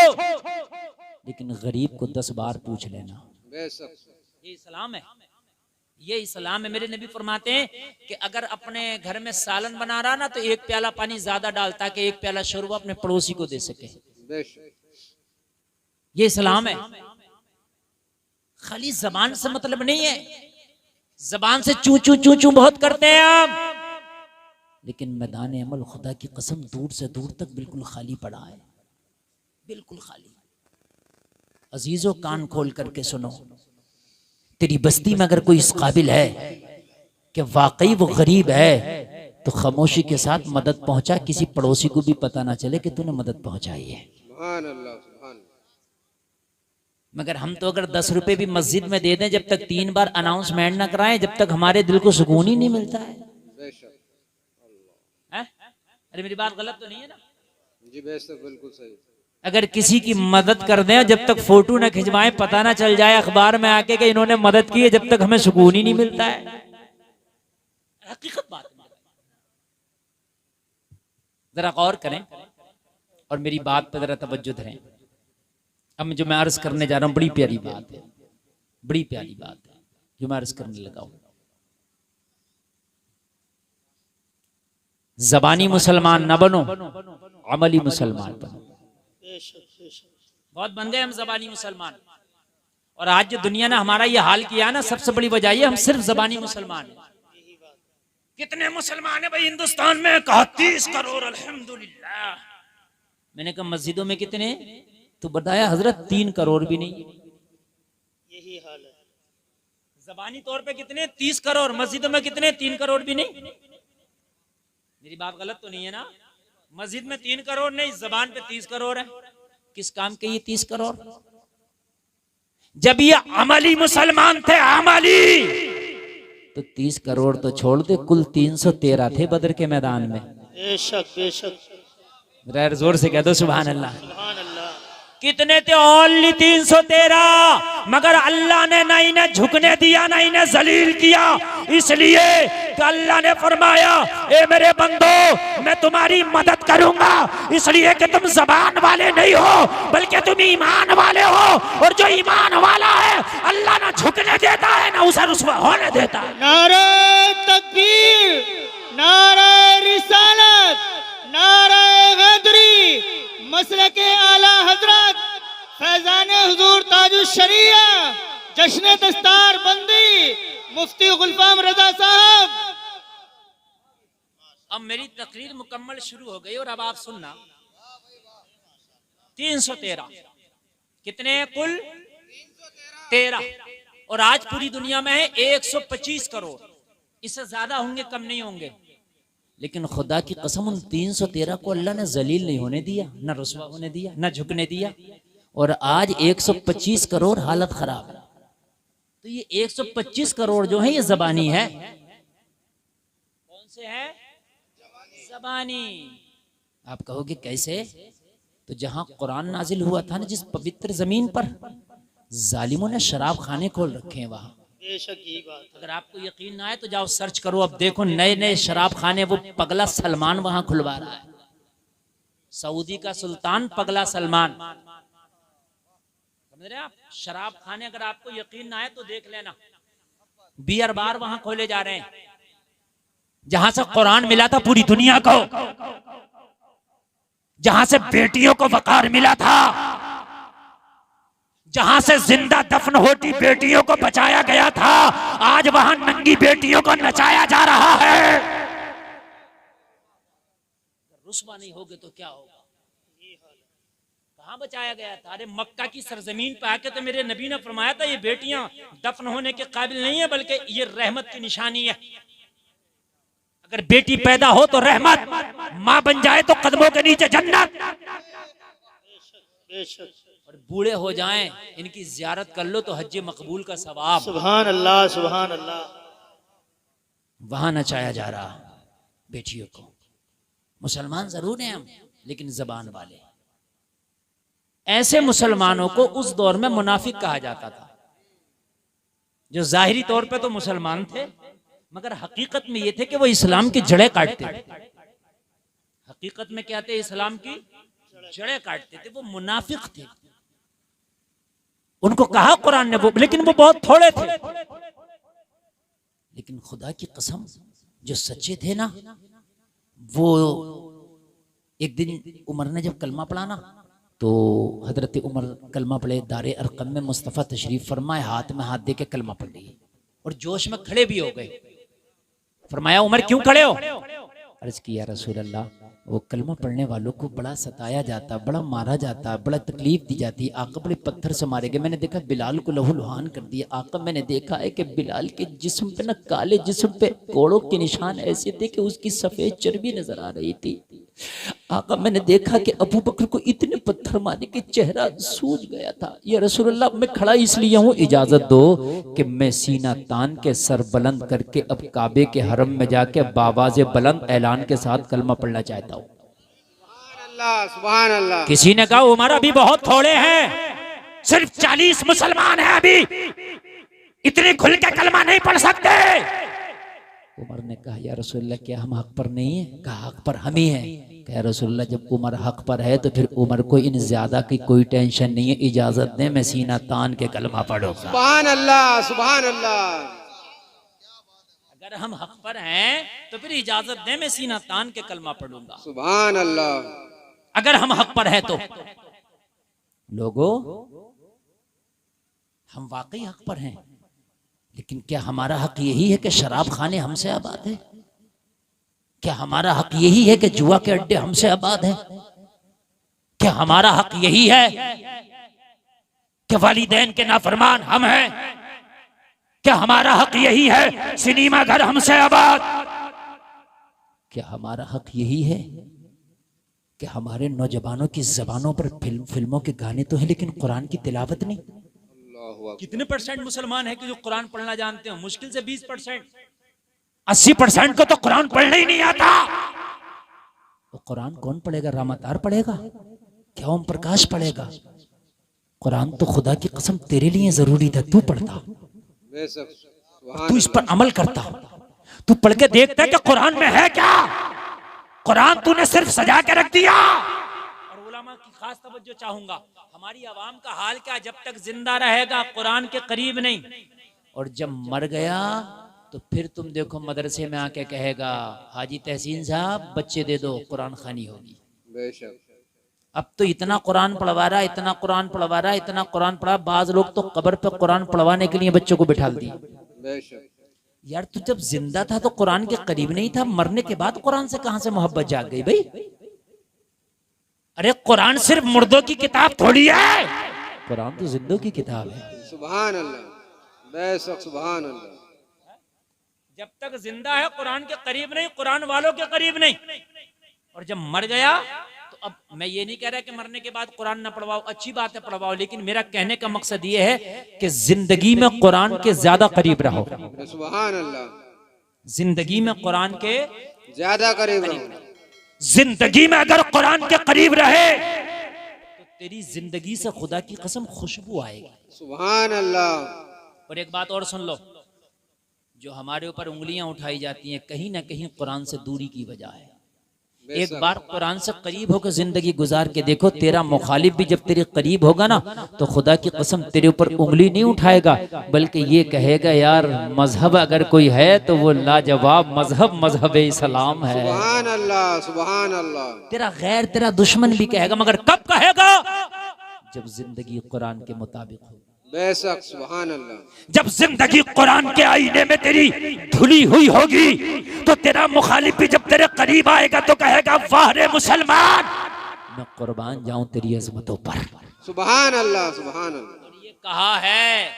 लेकिन गरीब को 10 बार पूछ लेना। बेशक। ये इस्लाम है, ये इस्लाम है। मेरे नबी फरमाते हैं कि अगर अपने घर में सालन बना रहा ना तो एक प्याला पानी ज्यादा डालता कि एक प्याला शोरबा अपने पड़ोसी को दे सके। बेशक। ये इस्लाम है। खाली जबान से मतलब नहीं है, जबान से चू चू चू चू बहुत करते हैं आप, लेकिन मैदान अमल खुदा की कसम दूर से दूर तक बिल्कुल खाली पड़ा है, बिल्कुल खाली। अजीजों कान खोल करके सुनो, तेरी बस्ती में अगर कोई इस काबिल है कि वाकई वो गरीब है तो खामोशी के साथ मदद पहुंचा, किसी पड़ोसी को भी पता ना चले कि तूने मदद पहुंचाई है। सुभान अल्लाह, सुभान। मगर हम तो अगर 10 रुपए भी मस्जिद में दे दें, जब तक 3 बार अनाउंसमेंट ना कराएं, जब तक हमारे दिल को सुकून ही नहीं मिलता है। बेशक। अरे मेरी बात गलत तो नहीं है ना? जी बेशक, बिल्कुल सही। अगर किसी की मदद कर दें, जब तक फोटो न खिंचवाएं, पता ना चल जाए अखबार में आके कि इन्होंने मदद की है, जब तक हमें सुकून ही नहीं मिलता है। हकीकत बात है। जरा गौर करें और मेरी बात पर जरा तवज्जो धरें। अब जो मैं अर्ज करने जा रहा हूं बड़ी प्यारी बात है, बड़ी प्यारी बात है जो मैं अर्ज करने लगा हूं। जबानी मुसलमान न बनो, अमली मुसलमान बनो। बहुत बन गए हम जबानी मुसलमान, और आज जो दुनिया ने हमारा ये हाल किया ना, सबसे बड़ी वजह ये हम सिर्फ जबानी मुसलमान हैं। कितने मुसलमान है भाई हिंदुस्तान में? 31 करोड़ अल्हम्दुलिल्लाह। मैंने कहा मस्जिदों में कितने? तो बताया हजरत 3 करोड़ भी नहीं। यही हाल है। जबानी तौर पे कितने? 30 करोड़। मस्जिदों में कितने? 3 करोड़ भी नहीं। मेरी बात गलत तो नहीं है ना? मस्जिद में 3 करोड़ नहीं, जबान पे 30 करोड़ है। किस काम के ये 30 करोड़? जब ये अमली मुसलमान थे, अमली, तो 30 करोड़ तो छोड़ दे, कुल 313 थे बदर के मैदान में। बेशक बेशक। जरा जोर से कह दो सुभान अल्लाह। सुभान अल्लाह। कितने थे? ओनली 313। मगर अल्लाह ने ना इन्हें झुकने दिया, ना इन्हें जलील किया, इसलिए तो अल्लाह ने फरमाया, ए मेरे बंदो, मैं तुम्हारी मदद करूंगा, इसलिए कि तुम जबान वाले नहीं हो बल्कि तुम ईमान वाले हो, और जो ईमान वाला है अल्लाह ना झुकने देता है ना उसे रुसवा होने देता है। नारे तकबीर, नारे रिसालत, नारे हैदरी, मसलके आला हजरत फैजान हुजूर ताजुश शरिया, जश्न दस्तार बंदी मुफ्ती गुलफाम रजा साहब। अब मेरी तकरीर मुकम्मल शुरू हो गई और अब आप सुनना। 313 कितने? कुल 13, और आज पूरी दुनिया में है 125 करोड़। इससे ज्यादा होंगे, कम नहीं होंगे। लेकिन खुदा की कसम उन 313 को अल्लाह ने जलील नहीं होने दिया, न रुसवा होने दिया, न झुकने दिया, और आज 125 करोड़ हालत खराब है। तो ये 125 करोड़ जो है ये जबानी है। कौन से है? जबानी। आप कहोगे कैसे? तो जहां कुरान नाजिल हुआ था ना, जिस पवित्र जमीन पर, जालिमों ने शराब खाने खोल रखे हैं वहां। बेशक यही बात है। अगर आपको यकीन ना आए तो जाओ सर्च करो, अब देखो नए नए शराब खाने वो पगला सलमान वहां खुलवा रहा है। सऊदी का सुल्तान पगला सलमान, समझ रहे हैं आप? शराब खाने अगर आपको यकीन ना आए तो देख लेना, बियर बार वहां खोले जा रहे हैं जहां से कुरान मिला था पूरी दुनिया को, जहां से बेटियों को वकार मिला था, जहां से जिंदा दफन होती बेटियों को बचाया गया था, आज वहां नंगी बेटियों को नचाया जा रहा है। रुस्वा नहीं होगे तो क्या होगा? कहां बचाया गया था? अरे मक्का की सरजमीन पे आके तो मेरे नबी ने फरमाया था ये बेटियां दफन होने के काबिल नहीं है, बल्कि ये रहमत की निशानी है। अगर बेटी पैदा हो तो रहमत, मां बन जाए तो कदमों के नीचे जन्नत। बेशक। और बूढ़े हो जाएं इनकी जियारत कर लो तो हज मकबूल का सवाब। सुभान अल्लाह, सुभान अल्लाह। वहां नचाया जा रहा बेटियों को। मुसलमान जरूर हैं हम, लेकिन जबान वाले। ऐसे मुसलमानों को उस दौर में मुनाफिक कहा जाता था, जो जाहिरी तौर पे तो मुसलमान थे मगर हकीकत में ये थे कि वो इस्लाम की जड़ें काटते थे। हकीकत में क्या थे? इस्लाम की जड़ें काटते थे। वो मुनाफिक थे। उनको कहा कुरान ने वो, लेकिन वो बहुत थोड़े थे। लेकिन खुदा की कसम जो सच्चे थे ना, वो एक दिन उमर ने जब कलमा पढ़ा ना, तो हजरत उमर कलमा पढ़े, दारे अरकम में मुस्तफ़ा तशरीफ फरमाए, हाथ में हाथ दे के कलमा पढ़ लिए और जोश में खड़े भी हो गए। फरमाया उमर क्यों खड़े हो? अर्ज किया रसूल अल्लाह, वो कलमा पढ़ने वालों को बड़ा सताया जाता, बड़ा मारा जाता, बड़ा तकलीफ दी जाती। आका बड़े पत्थर से मारे गए। मैंने देखा बिलाल को लहूलुहान कर दिया। आका मैंने देखा है कि बिलाल के जिस्म पे ना, काले जिस्म पे कोड़ों के निशान ऐसे थे कि उसकी सफेद चर्बी नजर आ रही थी। आका मैंने देखा कि अबू बकर को इतने पत्थर मारे कि चेहरा सूज गया था। या रसूलुल्लाह मैं खड़ा इसलिए हूँ, इजाजत दो कि मैं सीना तान के सर बुलंद करके अब काबे के हरम में जाके बाबाज़े बुलंद ऐलान के साथ कलमा पढ़ना चाहता हूँ। सुभान अल्लाह। किसी ने कहा उमर अभी बहुत थोड़े हैं, सिर्फ 40 मुसलमान हैं, अभी इतने खुल के कलमा नहीं पढ़ सकते। उमर ने कहा या रसूलल्लाह क्या हम हक पर नहीं है? कहा हक पर हम ही हैं। कहा रसूलल्लाह जब उमर हक पर है तो फिर उमर को इन ज्यादा की कोई टेंशन नहीं है, इजाजत दें मैं सीना तान के कलमा पढ़ूंगा। सुभान अल्लाह, सुभान अल्लाह। अगर हम हक पर हैं तो फिर इजाजत दें मैं सीना तान के कलमा पढ़ूंगा। सुभान अल्लाह। अगर हम हक पर है तो लोगों हम वाकई हक पर हैं, लेकिन क्या हमारा हक यही है कि शराब खाने हमसे आबाद है? क्या हमारा हक यही है कि जुआ के अड्डे हमसे आबाद हैं? क्या हमारा हक यही है कि वालिदैन के नाफरमान हम हैं? क्या हमारा हक यही है सिनेमा घर हमसे आबाद? क्या हमारा हक यही है कि हमारे नौजवानों की जबानों पर फिल्मों के गाने तो हैं लेकिन कुरान की तिलावत नहीं? कितने % मुसलमान हैं कि जो कुरान पढ़ना जानते हो? मुश्किल से 20%। 80% को तो कुरान पढ़ना ही नहीं आता। तो कुरान कौन पढ़ेगा? रामातार पढ़ेगा क्या? ओम प्रकाश पढ़ेगा? कुरान तो खुदा की कसम तेरे लिए जरूरी था, तू पढ़ता, तू इस पर अमल करता, तू पढ़ के देखता कि कुरान में है क्या। कुरान तूने सिर्फ सजा के रख दिया। और उलमा की खास तवज्जो चाहूंगा, हमारी आवाम का हाल क्या? जब तक जिंदा रहेगा कुरान के करीब नहीं, और जब मर गया तो फिर तुम देखो मदरसे में आके कहेगा हाजी तहसीन साहब बच्चे दे दो, कुरान खानी होगी। बेशक। अब तो इतना कुरान पढ़वा रहा, इतना कुरान पढ़वा रहा, इतना कुरान पढ़ा, बाज लोग तो कब्र पे कुरान पढ़वाने के लिए बच्चों को बिठा दिए। बेशक। यार तू जब जिंदा था तो कुरान के करीब नहीं था, मरने के बाद कुरान से कहां से मोहब्बत जाग गई भाई? अरे कुरान सिर्फ मुर्दों की किताब थोड़ी है, कुरान तो जिंदों की किताब है। सुभान अल्लाह, बेशक सुभान अल्लाह। जब तक जिंदा है कुरान के करीब नहीं, कुरान वालों के करीब नहीं, और जब मर गया तो अब मैं ये नहीं कह रहा कि मरने के बाद कुरान ना पढ़वाओ, अच्छी बात है पढ़वाओ, लेकिन मेरा कहने का मकसद ये है कि जिंदगी में कुरान के ज्यादा करीब रहो। सुभान अल्लाह। जिंदगी में कुरान के ज्यादा करीब रहो। जिंदगी में अगर कुरान के करीब रहे तो तेरी जिंदगी से खुदा की कसम खुशबू आएगी। सुभान अल्लाह। और एक बात और सुन लो, जो हमारे ऊपर उंगलियां उठाई जाती हैं कहीं ना कहीं कुरान से दूरी की वजह है। एक बार कुरान से करीब होकर जिंदगी गुजार के देखो, तेरा मुखालिफ भी जब तेरे करीब होगा ना तो खुदा की कसम तेरे ऊपर उंगली नहीं उठाएगा, बल्कि ये कहेगा यार मजहब अगर कोई है तो वो लाजवाब मजहब मजहब इस्लाम है। सुभान अल्लाह, सुभान अल्लाह। तेरा गैर तेरा दुश्मन भी कहेगा, मगर कब कहेगा? जब जिंदगी कुरान के मुताबिक हो। बेशक, सुभान अल्लाह। जब जिंदगी कुरान के आईने में तेरी धुली हुई होगी तो तेरा मुखालिफ भी जब तेरे करीब आएगा तो कहेगा वाह रे मुसलमान, मैं कुर्बान जाऊं तेरी अजमतों पर। सुभान अल्लाह, सुभान अल्लाह। ये कहा है,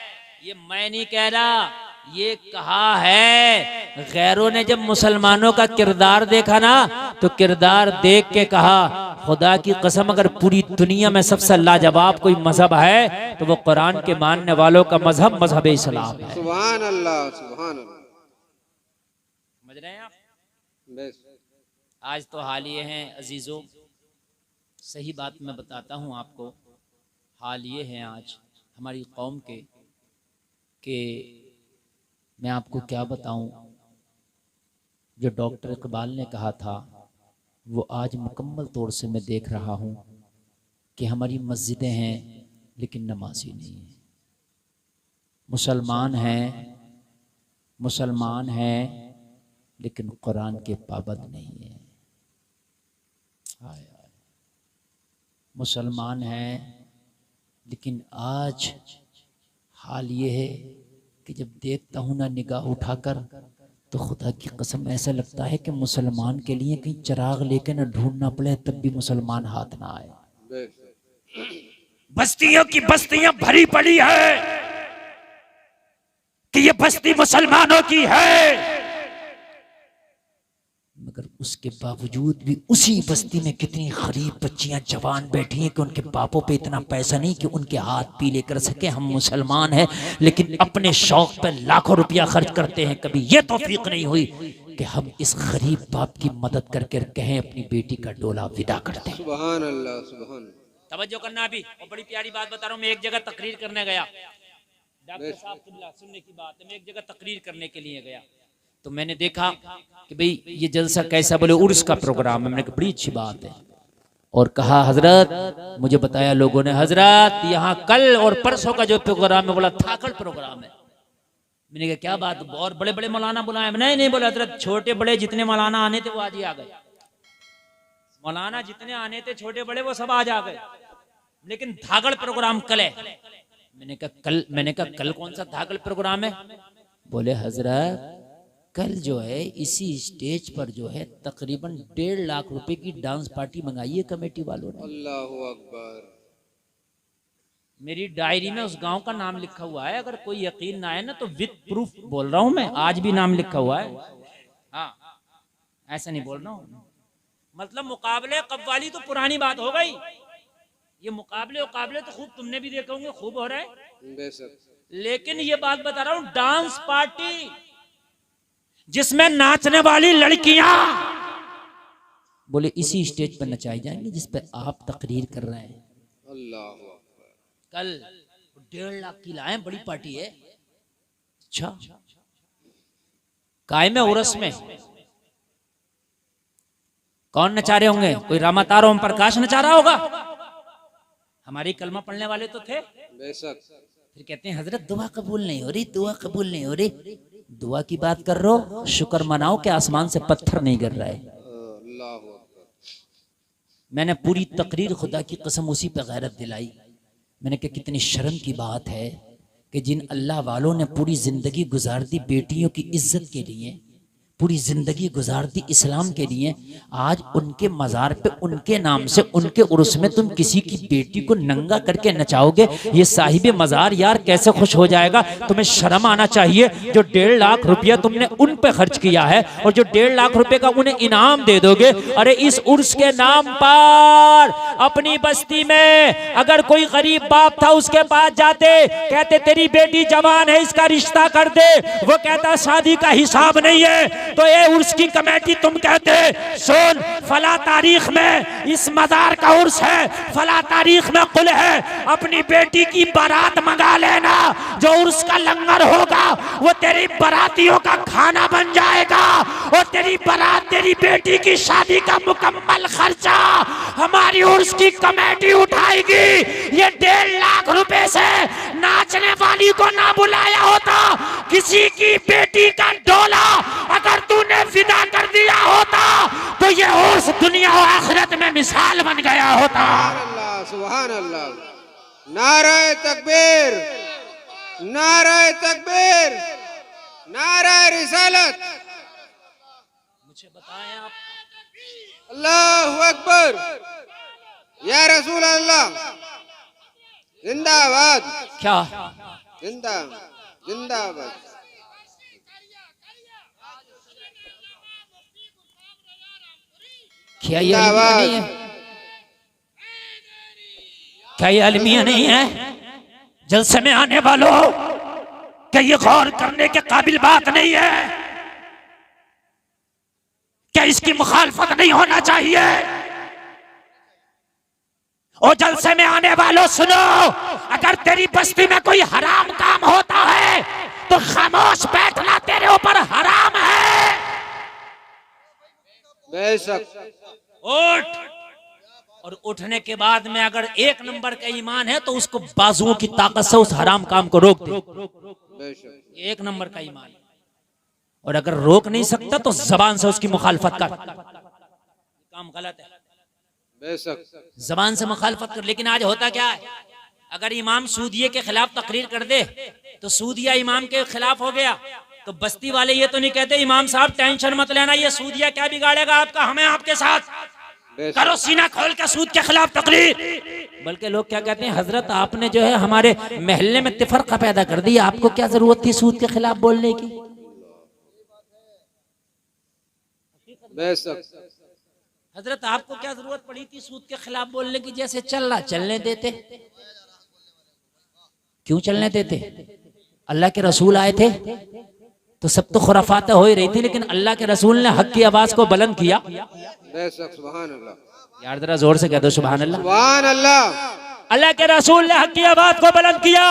ये मैं नहीं कह रहा, ये कहा है। गैरों ने जब मुसलमानों का किरदार देखा ना तो किरदार देख के कहा खुदा की कसम अगर पूरी दुनिया में सबसे लाजवाब कोई मजहब है तो वो कुरान के मानने वालों का मजहब मजहब इस्लाम है। सुभान अल्लाह, सुभान अल्लाह। समझ रहे हैं आप? बेशक। आज तो हाल ये हैं अजीजों, सही बात मैं बताता हूँ आपको, हाल ये है आज हमारी कौम के कि मैं आपको क्या बताऊं, जो डॉक्टर इकबाल ने कहा था वो आज मुकम्मल तौर से मैं देख रहा हूं कि हमारी मस्जिदें हैं लेकिन नमाजी नहीं है। मुसलमान हैं लेकिन कुरान के पाबंद नहीं है। हाय हाय, मुसलमान हैं लेकिन आज हाल ये है कि जब देखता हूं ना निगाह उठाकर तो खुदा की कसम ऐसा लगता है कि मुसलमान के लिए कहीं चिराग लेके ना ढूंढना पड़े तब भी मुसलमान हाथ ना आए। बस्तियों की बस्तियां भरी पड़ी है कि ये बस्ती मुसलमानों की है, मगर उसके बावजूद भी उसी बस्ती में कितनी गरीब बच्चियां जवान बैठी हैं कि उनके बापों पे इतना पैसा नहीं कि उनके हाथ पीले कर सके। हम मुसलमान हैं लेकिन अपने शौक पे लाखों रुपया खर्च करते हैं, कभी ये तौफीक नहीं हुई कि हम इस गरीब बाप की मदद करके कहें अपनी बेटी का डोला विदा करते हैं। सुभान अल्लाह, सुभान। तवज्जो करना अभी, और बड़ी प्यारी बात बता रहा हूँ। मैं एक जगह तकरीर करने गया, डॉक्टर साहब किबला सुनने की बात है, मैं एक जगह तकरीर करने के लिए गया तो मैंने देखा कि भाई ये जलसा कैसा, बोले उर्स का प्रोग्राम है। मैंने कहा बड़ी अच्छी बात है, और कहा हजरत, मुझे बताया लोगों ने हजरत यहाँ कल और परसों का जो प्रोग्राम है बोला थाकड़ प्रोग्राम है। मैंने कहा क्या बात, और बड़े बड़े मौलाना बुलाए? नहीं बोला हजरत, छोटे बड़े जितने मौलाना आने थे वो आज ही आ गए। मौलाना जितने आने थे छोटे बड़े वो सब आज आ गए, लेकिन धागड़ प्रोग्राम कल है। मैंने कहा कल कौन सा धागड़ प्रोग्राम है? बोले हजरत कल जो है इसी स्टेज पर जो है तकरीबन 1.5 लाख रुपए की डांस पार्टी मंगाई है कमेटी वालों ने। अल्लाहु अकबर। मेरी डायरी में उस गांव का नाम लिखा हुआ है, अगर कोई यकीन ना आए ना तो विद प्रूफ बोल रहा हूं मैं, आज भी नाम लिखा हुआ है। हाँ, ऐसा नहीं बोल रहा हूं। मतलब मुकाबले कव्वाली तो पुरानी बात हो गई, ये मुकाबले तो खूब तुमने भी देखे होंगे, खूब हो रहा है। बेशक। लेकिन ये बात बता रहा हूं, डांस पार्टी जिसमें नाचने वाली लड़कियां बोले इसी स्टेज पर नचाई जाएंगी जिस पर आप तकरीर कर रहे हैं। अल्लाहु अकबर। कल 1.5 लाख की लाए, बड़ी पार्टी है। अच्छा, कायम है उर्स में कौन नचा रहे होंगे? कोई रामातार ओम प्रकाश नचा रहा होगा। हमारी कलमा पढ़ने वाले तो थे। बेशक। फिर कहते हैं हजरत दुआ कबूल नहीं हो रही, दुआ कबूल नहीं हो रही। दुआ की बात कर रहे हो, शुक्र मनाओ कि आसमान से पत्थर नहीं गिर रहा है। अल्लाहु अकबर। मैंने पूरी तकरीर खुदा की कसम उसी पे गैरत दिलाई। मैंने कहा कितनी शर्म की बात है कि जिन अल्लाह वालों ने पूरी जिंदगी गुजार दी बेटियों की इज्जत के लिए, पूरी जिंदगी गुजार दी इस्लाम के लिए, आज उनके मजार पे उनके नाम से उनके उर्स में तुम किसी की बेटी को नंगा करके नचाओगे। ये साहिब मजार यार कैसे खुश हो जाएगा? तुम्हें शर्म आना चाहिए। जो 1.5 लाख रुपया तुमने उन पे खर्च किया है और जो 1.5 लाख रुपए का उन्हें इनाम दे दोगे। अरे इस उर्स के नाम पर अपनी बस्ती में अगर कोई गरीब बाप था उसके पास जाते, कहते तेरी बेटी जवान है इसका रिश्ता कर दे, वो कहता शादी का हिसाब नहीं है, तो ये उर्स की कमेटी तुम कहते सुन फला तारीख में इस मजार का उर्स है, फला तारीख में कुल है, अपनी बेटी की बारात मंगा लेना, जो उर्स का लंगर होगा वो तेरी बारातियों का खाना बन जाएगा और तेरी बारात तेरी बेटी की शादी का मुकम्मल खर्चा हमारी उर्स की कमेटी उठाएगी। ये 1.5 लाख रुपए से नाचने वाली को ना बुलाया होता, किसी की बेटी का डोला अगर तूने विदा कर दिया होता तो ये उर्स दुनिया और आखिरत में मिसाल बन गया होता। सुभान अल्लाह, नारे तकबीर, नारे तकबीर, नारे रिसालत। मुझे बताएं आप। अल्लाहु अकबर, या रसूल अल्लाह, जिंदाबाद, क्या जिंदा जिंदाबाद। क्या ये अलमिया नहीं है? क्या ये अलमिया नहीं है? जलसे में आने वालों, क्या ये गौर करने के काबिल बात नहीं है? क्या इसकी मुखालफत नहीं होना चाहिए? और जलसे में आने वालों सुनो, अगर तेरी बस्ती में कोई हराम काम होता है तो खामोश बैठना तेरे ऊपर हराम है। बेशक। उठ, और उठने के बाद में अगर 1 नंबर का ईमान है तो उसको बाजुओं की ताकत से उस हराम काम को रोक दे। बेशक। 1 नंबर का ईमान। और अगर रोक नहीं सकता तो जबान से उसकी मुखालफत कर। काम गलत है, बेशक। जबान से मुखालफत कर। लेकिन आज होता क्या है, अगर इमाम सूदिये के खिलाफ तकरीर कर दे तो सूदिया इमाम के खिलाफ हो गया, तो बस्ती वाले ये तो नहीं कहते इमाम साहब टेंशन मत लेना, ये सूदिया क्या बिगाड़ेगा आपका, हमें आपके साथ करो सीना खोल के सूद के खिलाफ तकरीर। बल्कि लोग क्या कहते हैं, हजरत आपने जो है हमारे महल्ले में तफरका पैदा कर दिया, आपको क्या जरूरत थी सूद के खिलाफ बोलने की। बेशक। हजरत आपको क्या जरूरत पड़ी थी सूद के खिलाफ बोलने की, जैसे चल रहा चलने देते। क्यों चलने देते? अल्लाह के रसूल आए थे तो सब तो खुराफात हो ही रही थी, लेकिन अल्लाह के रसूल ने हक की आवाज को बुलंद किया। बेशक। सुभान अल्लाह। यार जरा जोर से कह दो सुभान अल्लाह। सुभान अल्लाह। अल्लाह के रसूल ने हक की आवाज को बुलंद किया।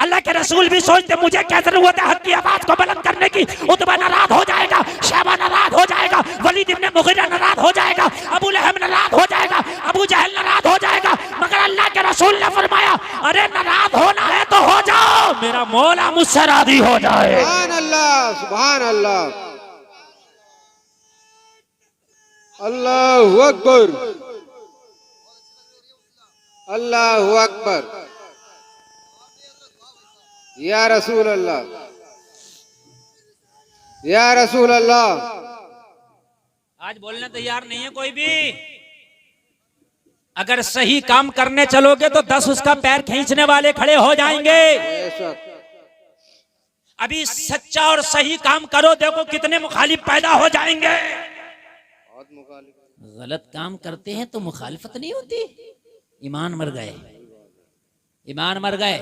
अल्लाह के रसूल भी सोचते मुझे क्या जरूरत है हक की आवाज को बुलंद करने की। उतबा नाराज हो जाएगा, शैबा नाराज हो जाएगा, वलीद इब्ने मुगीरा नाराज हो जाएगा, अबू लहब नाराज हो जाएगा, अबू जहल नाराज हो जाएगा, मगर अल्लाह के रसूल ने फरमाया अरे नाराज होना है तो हो जाओ, मेरा मौला मुझसे राजी हो जाए। सुभान अल्लाह, सुभान अल्लाह। अल्लाहु अकबर, अल्लाहु अकबर, या रसूल अल्लाह, या रसूल अल्लाह। आज बोलने तैयार नहीं है कोई भी। अगर सही काम करने चलोगे तो 10 उसका पैर खींचने वाले खड़े हो जाएंगे। बेशक। अभी सच्चा और सही काम करो, देखो कितने मुखालिफ पैदा हो जाएंगे। बहुत मुखालिफ। गलत काम करते हैं तो मुखालिफत नहीं होती। ईमान मर गए, ईमान मर गए।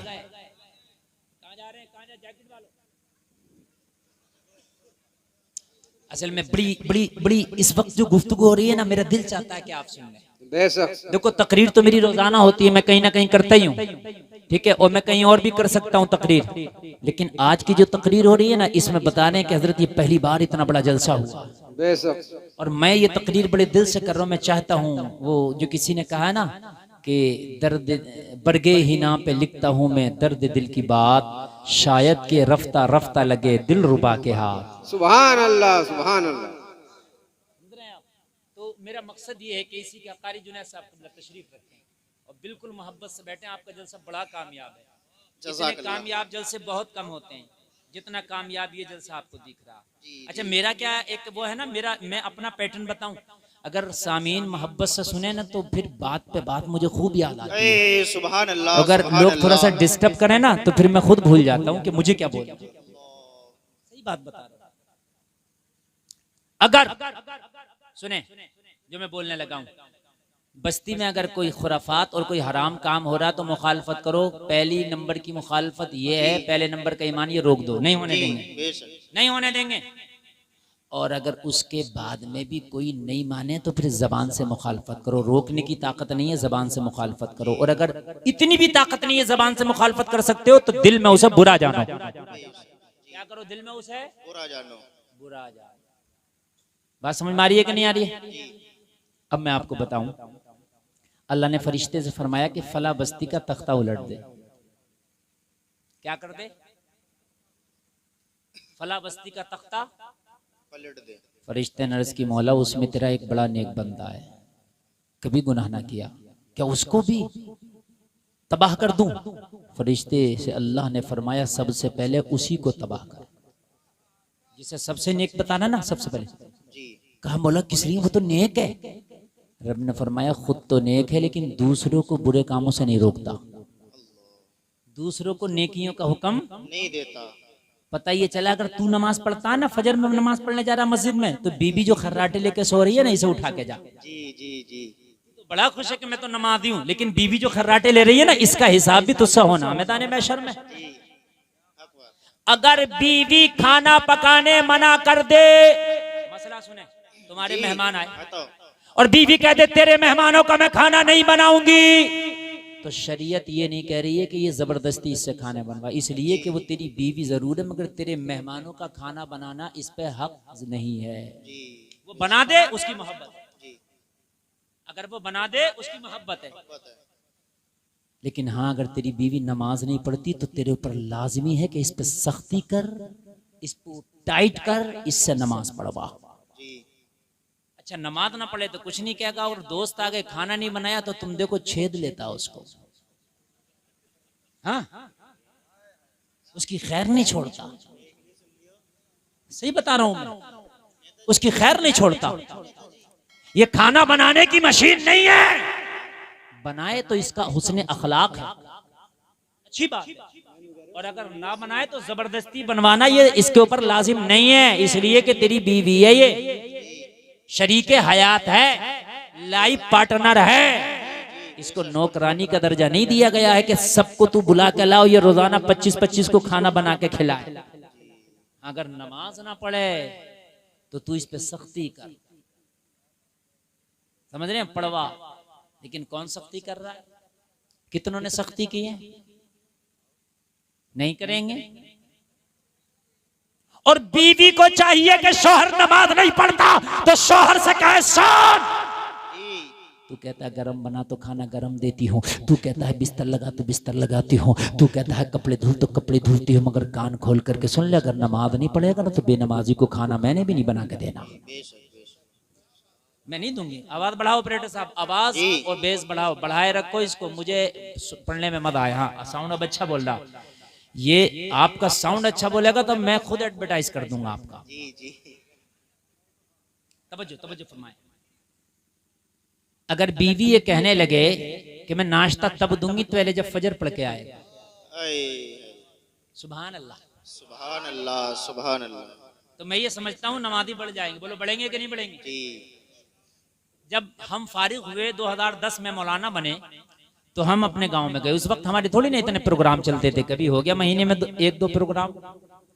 असल में बड़ी बड़ी बड़ी इस वक्त जो गुफ्तगू हो रही है ना, मेरा दिल चाहता है कि आप सुन लें। बेशक। देखो तकरीर तो मेरी रोजाना होती है, मैं कहीं ना कहीं करता ही हूँ, ठीक है, और मैं कहीं और भी कर सकता हूँ तकरीर, लेकिन आज की जो तकरीर हो रही है ना, इसमें बताने कि हजरत ये पहली बार इतना बड़ा जलसा हुआ। बेशक। और मैं ये तकरीर बड़े दिल से कर रहा हूँ। मैं चाहता हूँ वो जो किसी ने कहा है ना कि दर्द बरगे ही ना पे लिखता हूँ मैं दर्द दिल की बात, शायद के रफ्ता रफ्ता लगे दिल रुबा के हाथ। सुभान अल्लाह, सुभान अल्लाह। तो मेरा मकसद ये है कि इसी के कारी जुनैद साहब को तशरीफ रखें और बिल्कुल मोहब्बत से बैठें। आपका जलसा बड़ा कामयाब है। इतने कामयाब जलसे बहुत कम होते हैं जितना कामयाब ये जलसा आपको दिख रहा। अच्छा मेरा क्या एक वो है ना, मेरा मैं अपना पैटर्न बताऊं, अगर सामीन मोहब्बत से सुने ना तो फिर बात पे बात मुझे खूब याद आती है। सुभान अल्लाह। अगर लोग थोड़ा सा डिस्टर्ब करें ना तो फिर मैं खुद भूल जाता हूँ कि मुझे क्या बोलना। सही बात बता रहा हूं। अगर सुने जो मैं बोलने लगा हूं, बस्ती में अगर कोई खुराफात और कोई हराम काम हो रहा तो मुखालफत करो। पहली नंबर की मुखालफत ये है, पहले नंबर का ईमान ये रोक दो, नहीं होने देंगे, नहीं होने देंगे। और अगर उसके बाद में भी कोई नहीं माने तो फिर जबान से मुखालफत करो। रोकने की ताकत नहीं है, जबान से मुखालफत करो। और अगर इतनी भी ताकत नहीं है जबान से मुखालफत कर सकते हो तो दिल में उसे बुरा जानो। क्या करो? दिल में उसे बुरा जानो। बुरा जानो। बात समझ में आ रही है कि नहीं आ रही है? अब मैं आपको बताऊं, अल्लाह ने फरिश्ते से फरमाया कि फला बस्ती का तख्ता उलट दे। क्या कर दे? फला बस्ती का तख्ता पलट दे। फरिश्ते ने अर्ज की, मौला उसमें तेरा एक बड़ा नेक बंदा है, कभी गुनाह ना किया, क्या उसको भी तबाह कर दूं? फरिश्ते से अल्लाह ने फरमाया सबसे पहले उसी को तबाह कर, जिसे सबसे नेक बताना ना सबसे पहले। जी। कहा मौला किस लिए? वो तो नेक है। रब ने फरमाया खुद तो नेक है लेकिन दूसरों को बुरे कामों से नहीं रोकता, दूसरों को नेकियों का हुक्म नहीं देता। पता ये चला, अगर तू नमाज पढ़ता है ना, फजर में नमाज पढ़ने जा रहा मस्जिद में, तो बीबी जो खर्राटे लेके सो रही है ना, इसे उठा के जा। जी जी जी। तो बड़ा खुश है कि मैं तो नमाजी हूँ, लेकिन बीबी जो खर्राटे ले रही है ना, इसका हिसाब भी तुझसे होना मैदान महशर में। अगर बीवी खाना पकाने मना कर दे, मसला सुने, तुम्हारे मेहमान आए और बीवी कह दे तेरे मेहमानों का मैं खाना नहीं बनाऊंगी, तो शरीयत ये नहीं कह रही है कि ये जबरदस्ती इससे खाने बनवा, इसलिए कि वो तेरी बीवी जरूर है मगर तेरे मेहमानों का खाना बनाना इस पे हक नहीं है। वो बना दे उसकी मोहब्बत है, अगर वो बना दे उसकी मोहब्बत है। लेकिन हाँ अगर तेरी बीवी नमाज नहीं पढ़ती तो तेरे ऊपर लाजमी है कि इस पे सख्ती कर, इसको टाइट कर, इससे नमाज पढ़वा। अच्छा नमाज ना पढ़े तो कुछ नहीं कहेगा, और दोस्त आ गए खाना नहीं बनाया तो तुम देखो छेद लेता उसको, हाँ उसकी खैर नहीं छोड़ता, सही बता रहा हूं मैं, उसकी खैर नहीं छोड़ता। ये खाना बनाने की मशीन नहीं है, बनाए तो इसका हुस्न अखलाक है, अच्छी बात, और अगर ना बनाए तो जबरदस्ती बनवाना ये इसके ऊपर लाजिम नहीं है, इसलिए कि तेरी बीवी है, ये शरीके हयात है, लाइफ पार्टनर है, इसको नौकरानी का दर्जा नहीं दिया गया है कि सबको तू बुला के लाओ, ये रोजाना 25-25 को खाना बना के खिलाए। अगर नमाज ना पढ़े तो तू इस पे सख्ती कर, समझ रहे हैं, पढ़वा। लेकिन कौन सख्ती कर रहा है? कितनों ने सख्ती की है? नहीं करेंगे। और बीवी को चाहिए कि शौहर नमाज नहीं पढ़ता तो शौहर से कहे सुन, तू कहता है गरम बना तो खाना गरम देती हूँ, तू कहता है बिस्तर लगा तो बिस्तर लगाती हूँ, तू कहता है कपड़े धुल तो कपड़े धुलती हूँ, मगर कान खोल करके सुन ले, अगर नमाज नहीं पढ़ेगा ना तो बेनमाजी को खाना मैंने भी नहीं बना के देना, मैं नहीं दूंगी। आवाज बढ़ाओ ऑपरेटर साहब, आवाज और बेस बढ़ाओ, बढ़ाए रखो इसको, मुझे पढ़ने में मजा आया। हाँ साउंड अब अच्छा बोल रहा, ये आपका साउंड अच्छा बोलेगा तो मैं खुद एडवर्टाइज कर दूंगा आपका। जी जी। तवज्जो तवज्जो फरमाए। अगर बीवी ये कहने लगे कि मैं नाश्ता तब दूंगी तो पहले जब फजर पढ़ के आएगा, सुभान अल्लाह सुभान अल्लाह सुभान अल्लाह, तो मैं ये समझता हूँ नमाजी बढ़ जाएंगे। बोलो बढ़ेंगे कि नहीं बढ़ेंगे? जी। जब हम फारिग हुए 2010 में मौलाना बने तो हम अपने गांव में गए, उस वक्त हमारे थोड़ी नहीं इतने प्रोग्राम चलते थे, कभी हो गया महीने में 1-2 प्रोग्राम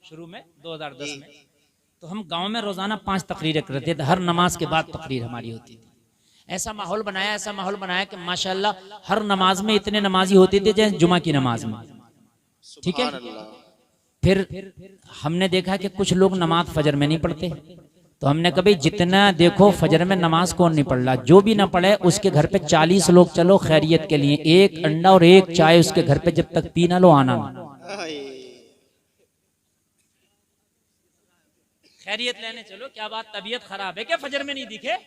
शुरू में 2010 में, तो हम गांव में रोजाना 5 तकरीरें करते थे, हर नमाज के बाद तकरीर हमारी होती थी। ऐसा माहौल बनाया, ऐसा माहौल बनाया कि माशाल्लाह हर नमाज में इतने नमाजी होते थे जैसे जुमा की नमाज में, ठीक है। फिर हमने देखा कि कुछ लोग नमाज फजर में नहीं पढ़ते, तो हमने कभी जितना देखो फजर में नमाज कौन नहीं पढ़ रहा, जो भी ना पढ़े उसके घर पे 40 लोग चलो खैरियत के लिए, 1 अंडा और 1 चाय उसके घर पे जब तक पी ना लो आना खैरियत लेने चलो। क्या बात, तबीयत खराब है क्या फजर में नहीं दिखे?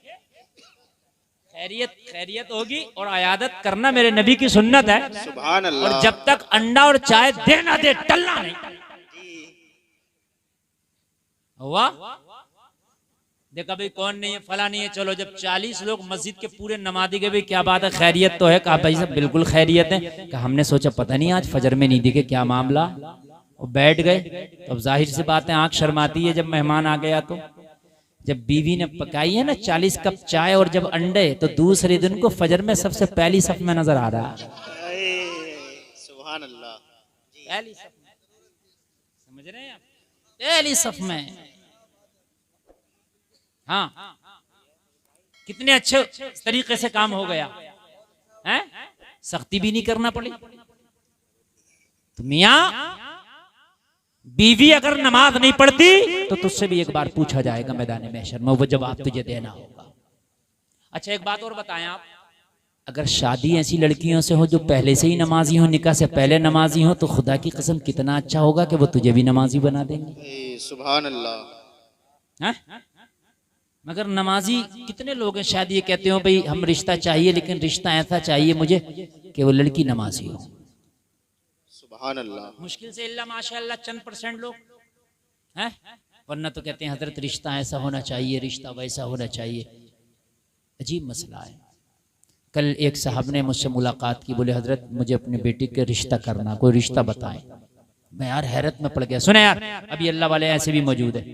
खैरियत होगी और आयादत करना मेरे नबी की सुन्नत है। सुभान अल्लाह। और जब तक अंडा और चाय देना दे टलना नहीं हुआ। देखा भाई कौन नहीं है, फला नहीं है, चलो जब 40 लोग मस्जिद के पूरे नमाजी के, भाई क्या बात है खैरियत तो है? कहा भाई सब बिल्कुल खैरियत है। कहा हमने सोचा पता नहीं आज फजर में नहीं दिखे क्या मामला, और बैठ गए। तो अब जाहिर सी बात है आंख शर्माती है जब मेहमान आ गया, तो जब बीवी ने पकाई है ना 40 कप चाय और जब अंडे, तो दूसरे दिन को फजर में सबसे पहली सफ में नजर आ रहा है। सुभान अल्लाह। पहली सफ में, समझ रहे हैं आप? पहली सफ में हाँ, कितने अच्छे तरीके से काम हो गया है, सख्ती भी नहीं करना पड़ी। तो मियां बीवी अगर नमाज नहीं पढ़ती तो तुझसे भी एक बार पूछा जाएगा मैदान महशर में, वो जवाब तुझे देना होगा। अच्छा एक बात और बताएं आप, अगर शादी ऐसी लड़कियों से हो जो पहले से ही नमाजी हो, निकाह से पहले नमाजी हो, तो खुदा की कसम कितना अच्छा होगा कि वो तुझे भी नमाजी बना देंगे। सुभान अल्लाह। हैं? मगर नमाजी कितने लोग हैं शायद ये कहते हो भाई हम रिश्ता चाहिए, लेकिन रिश्ता ऐसा चाहिए मुझे कि वो लड़की नमाजी हो। सुभान अल्लाह। मुश्किल से इल्ला माशाअल्लाह चंद % लोग हैं, वरना तो कहते हैं हजरत रिश्ता ऐसा होना चाहिए, रिश्ता वैसा होना चाहिए। अजीब मसला है। कल एक साहब ने मुझसे मुलाकात की, बोले हजरत मुझे अपनी बेटी का रिश्ता करना, कोई रिश्ता बताएं। मैं यार हैरत में पड़ गया। सुने यार, अभी अल्लाह वाले ऐसे भी मौजूद है।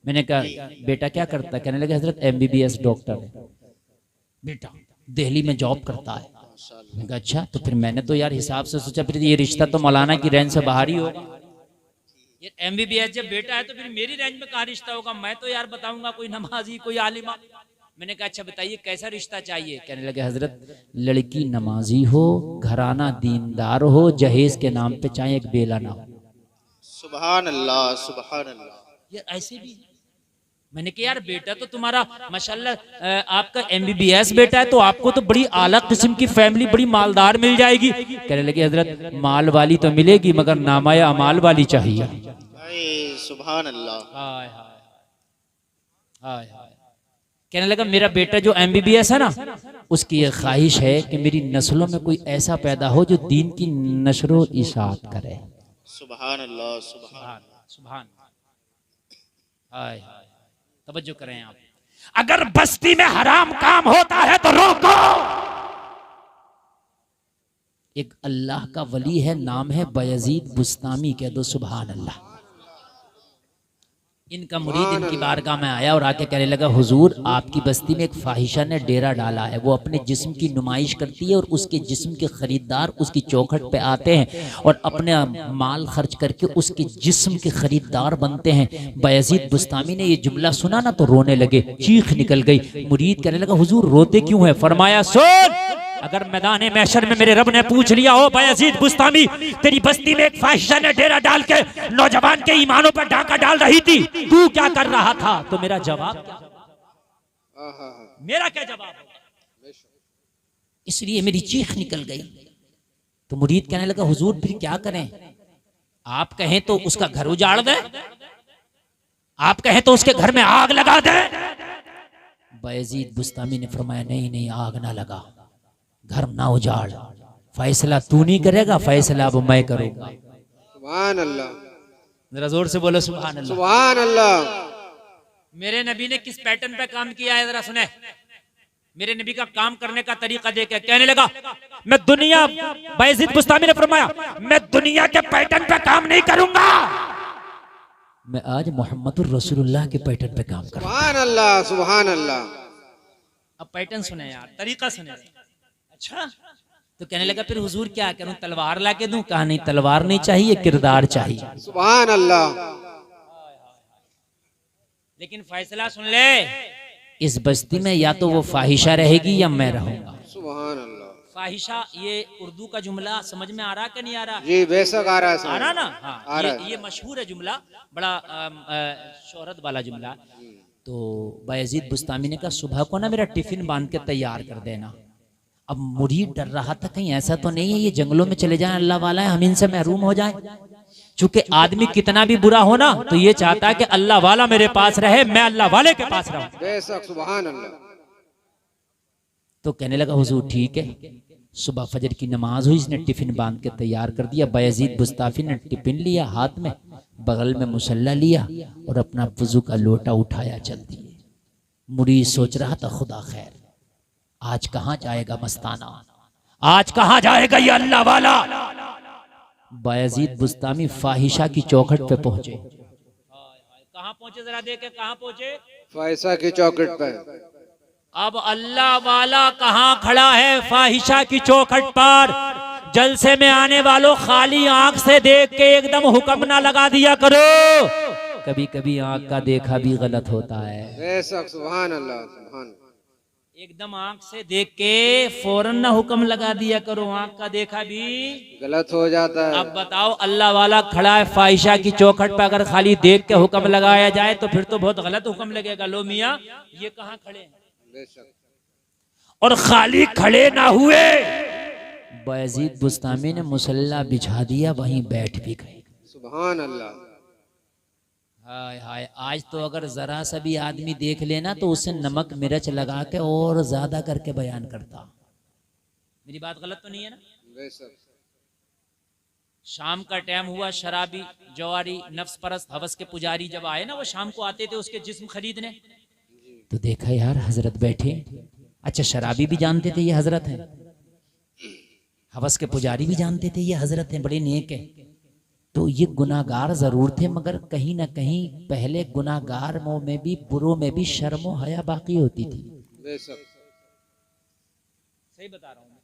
मैंने कहा बेटा क्या करता है? कहने लगे हजरत MBBS डॉक्टर है बेटा, दिल्ली में जॉब करता है। मैंने कहा अच्छा, तो फिर मैंने तो यार हिसाब से सोचा फिर ये रिश्ता तो मौलाना की रेंज से बाहर ही होगा। ये MBBS जब बेटा है तो फिर मेरी रेंज में कहाँ रिश्ता होगा? मैं तो यार बताऊंगा कोई नमाजी, कोई आलिमा। मैंने कहा अच्छा बताइए कैसा रिश्ता चाहिए? कहने लगे हजरत लड़की नमाजी हो, घराना दीनदार हो, जहेज के नाम पे चाहे एक बेला ना हो। सुभान अल्लाह, सुभान अल्लाह। यार ऐसे भी। मैंने कहा यार बेटा तो तुम्हारा माशाल्लाह आपका MBBS बेटा है तो आपको तो बड़ी आला किस्म की फैमिली, बड़ी मालदार मिल जाएगी। कहने लगे हजरत माल वाली तो मिलेगी मगर नामाया अमाल वाली चाहिए। सुभान अल्लाह। हाय हाय हाय हाय। कहने लगा मेरा बेटा जो MBBS है ना, उसकी ये ख्वाहिश है कि मेरी नस्लों में कोई ऐसा पैदा हो जो दीन की नशरो इशाअत करे। सुभान अल्लाह, सुभान सुभान। हाय हाय, तवज्जो करें आप। अगर बस्ती में हराम काम होता है तो रोको। एक अल्लाह का वली है, नाम है बयजीद बुस्तामी, कह दो सुभान अल्लाह। इनका मुरीद इनकी बारगाह में आया और आके कहने लगा हुजूर आपकी बस्ती में एक फाहिशा ने डेरा डाला है, वो अपने जिस्म की नुमाइश करती है और उसके जिस्म के खरीदार उसकी चौखट पे आते हैं और अपने माल खर्च करके उसके जिस्म के खरीदार बनते हैं। बयजीद बुस्तामी ने ये जुमला सुना ना तो रोने लगे, चीख निकल गई। मुरीद कहने लगा हुजूर रोते क्यों है? फरमाया सुन, अगर मैदान महशर में मेरे रब ने पूछ लिया हो बयजीद बुस्तामी तेरी बस्ती में एक फाहिशा ने डेरा डाल के नौजवान के ईमानों पर डाका डाल रही थी, तू क्या कर रहा था? तो मेरा जवाब क्या? मेरा क्या जवाब? इसलिए मेरी चीख निकल गई। तो मुरीद कहने लगा हुजूर फिर क्या करें? आप कहें तो उसका घर उजाड़ दे, आप कहें तो उसके घर में आग लगा दे। बयजीद बुस्तामी ने फरमाया नहीं नहीं, आग ना लगा, घर ना उजाड़, फैसला तू नहीं करेगा, फैसला अब मैं करूंगा। सुभान अल्लाह। जरा जोर से बोलो सुभान अल्लाह। सुभान अल्लाह। मेरे नबी ने किस पैटर्न पे काम किया है जरा सुने। मेरे नबी का काम करने का तरीका देखे कहने लगा मैं दुनिया, बयजीद बुस्तामी ने फरमाया मैं दुनिया के पैटर्न पे काम नहीं करूंगा, मैं आज मोहम्मदुर रसूलुल्लाह के पैटर्न पे काम करूंगा। सुभान अल्लाह, सुभान अल्लाह। अब पैटर्न सुने यार, तरीका सुने। अच्छा, तो कहने लगा फिर हुजूर क्या करूं, तलवार लाके दूं? कहा नहीं, तलवार नहीं चाहिए, किरदार चाहिए। सुभान अल्लाह। लेकिन फैसला सुन ले, इस बस्ती में या तो वो फाहिशा रहेगी या मैं रहूंगा। सुभान अल्लाह। फाहिशा ये उर्दू का जुमला समझ में आ रहा कि नहीं आ रहा? जी बेशक आ रहा है, आ रहा ना? हाँ, आ रहा है। ये मशहूर है जुमला, बड़ा शोहरत वाला जुमला। तो बयजीद बुस्तामी ने कहा सुबह को ना मेरा टिफिन बांध के तैयार कर देना। अब मुरीद डर रहा था कहीं ऐसा तो नहीं है ये जंगलों में चले जाएं, अल्लाह वाला है, हम इनसे महरूम हो जाएं। चूंकि आदमी कितना भी बुरा हो ना तो ये चाहता है कि अल्लाह वाला मेरे पास रहे, मैं अल्लाह वाले के पास रहूं। बेशक सुभान अल्लाह। तो कहने लगा हुजूर ठीक है। सुबह फजर की नमाज हुई, इसने टिफिन बांध के तैयार कर दिया। बयजीद बुस्तामी ने टिफिन लिया हाथ में, बगल में मुसल्ला लिया और अपना वुजू का लोटा उठाया, चल दिए। मुरीद सोच रहा था खुदा खैर, आज कहां जाएगा मस्ताना, आज कहां जाएगा ये अल्लाह वाला। बयजीद बुस्तामी फाहिशा की चौखट पे पहुंचे। कहां पहुंचे जरा देखे, कहां पहुंचे? फाहिशा की चौखट पे। अब अल्लाह वाला कहां खड़ा है? फाहिशा की चौखट पर। जलसे में आने वालों खाली आंख से देख के एकदम हुक्म ना लगा दिया करो। कभी कभी आंख का देखा भी गलत होता है। बेशक सुभान अल्लाह सुभान। एकदम आंख से देख के फौरन ना हुक्म लगा दिया करो, आंख का देखा भी गलत हो जाता है। अब बताओ, अल्लाह वाला खड़ा है फाहिशा की चौखट पर, अगर खाली देख के हुक्म लगाया जाए तो फिर तो बहुत गलत हुक्म लगेगा। लो मियाँ ये कहाँ खड़े हैं, बेशक और खाली खड़े ना हुए, बायजीद बुस्तामी ने मुसल्ला बिछा दिया, वहीं बैठ भी गए। सुभान अल्लाह। हाय हाय, आज तो अगर जरा सा भी आदमी देख लेना तो उसे नमक मिर्च लगा के और ज्यादा करके बयान करता। मेरी बात गलत तो नहीं है ना? बेशक शाम का टाइम हुआ, शराबी जवारी नफ्स परस्त हवस के पुजारी जब आए ना, वो शाम को आते थे उसके जिस्म खरीदने, तो देखा यार हजरत बैठे। अच्छा, शराबी भी जानते थे ये हजरत हैं, हवस के पुजारी भी जानते थे ये हजरत हैं, बड़े नेक है। तो ये गुनाहगार जरूर थे, मगर कहीं ना कहीं पहले गुनाहगार में भी बुरों में भी शर्म और हया बाकी होती थी। बेशक सही बता रहा हूँ मैं।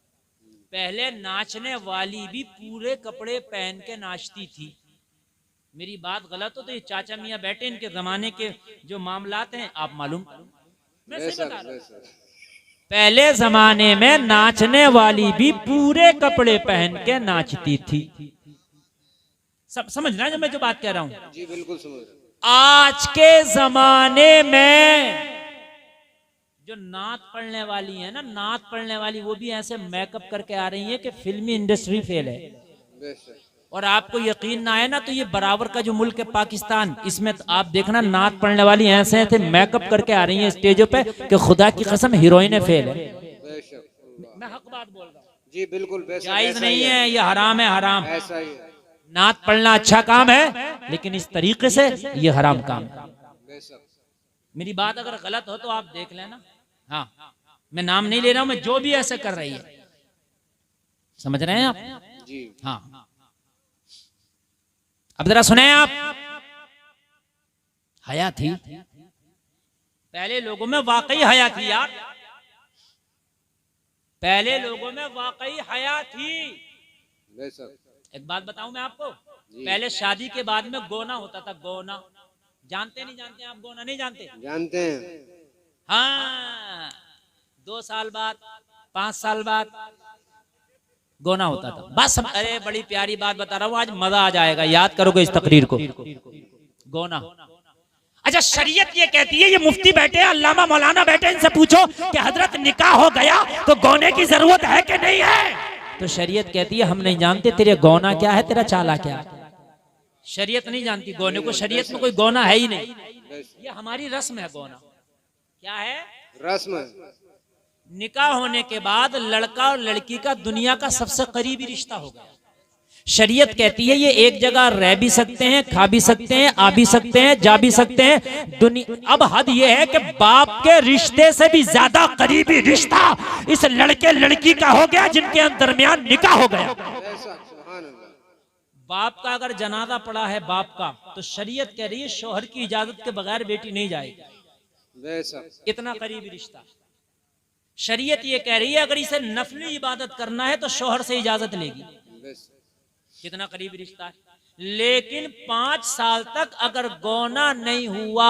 पहले नाचने वाली भी पूरे कपड़े पहन के नाचती थी। मेरी बात गलत हो तो ये चाचा मियाँ बैठे, इनके जमाने के जो मामलात हैं आप मालूम, मैं सही बता रहा हूँ। पहले जमाने में नाचने वाली भी पूरे कपड़े पहन के नाचती थी। समझना जब मैं जो बात कह रहा हूं। जी बिल्कुल समझ। आज के जमाने में जो नात पढ़ने वाली है ना, नात पढ़ने वाली, वो भी ऐसे मेकअप करके आ रही है कि फिल्मी इंडस्ट्री फेल है। बेशक और आपको यकीन ना आए ना तो ये बराबर का जो मुल्क है पाकिस्तान, इसमें तो आप देखना नात पढ़ने वाली ऐसे ऐसे मेकअप करके आ रही हैं स्टेजों पे कि खुदा की कसम हीरोइन फेल है। बेशक मैं हक बात बोल रहा हूँ। जी बिल्कुल बेशक। जायज नहीं है, ये हराम है, हराम। ऐसा ही है। नात पढ़ना अच्छा काम है, लेकिन इस तरीके से ये हराम काम है। बेशक मेरी बात अगर गलत हो तो आप देख लेना। हाँ, मैं नाम नहीं ले रहा हूं, मैं जो भी ऐसे कर रही है, समझ रहे हैं आप? जी हाँ, अब जरा सुने आप। हया थी, पहले लोगों में वाकई हया थी यार, पहले लोगों में वाकई हया थी। बेशक एक बात बताऊं मैं आपको, पहले शादी के बाद में गोना होता था, गोना। जानते नहीं जानते आप? गोना नहीं जानते? जानते हैं। हाँ, 2 साल बाद 5 साल बाद गोना होता था बस। अरे बड़ी प्यारी बात बता रहा हूँ, आज मजा आ जाएगा, याद करोगे इस तकरीर को। गोना। अच्छा, शरीयत ये कहती है, ये मुफ्ती बैठे, अल्लामा मौलाना बैठे, इनसे पूछो कि हजरत निकाह हो गया तो गोने की जरूरत है कि नहीं है? तो शरीयत कहती है हम नहीं जानते तेरे गोना क्या है, तेरा चाला क्या है। शरीयत नहीं जानती गोने को, शरीयत में कोई गोना है ही नहीं, ये हमारी रस्म है। गोना क्या है? रस्म। निकाह होने के बाद लड़का और लड़की का दुनिया का सबसे करीबी रिश्ता हो गया। शरीयत कहती है ये एक जगह रह भी सकते हैं, खा भी सकते हैं, आ भी सकते हैं, जा भी सकते हैं। अब हद ये है कि बाप के रिश्ते से भी ज्यादा करीबी रिश्ता इस लड़के लड़की का हो गया जिनके दरमियान निकाह हो गया। बाप का अगर जनाजा पड़ा है बाप का, तो शरीयत कह रही है शौहर की इजाजत के बगैर बेटी नहीं जाएगी। इतना करीबी रिश्ता। शरीयत ये कह रही है अगर इसे नफली इबादत करना है तो शौहर से इजाजत लेगी। कितना करीबी रिश्ता है। लेकिन 5 साल तक अगर गोना नहीं हुआ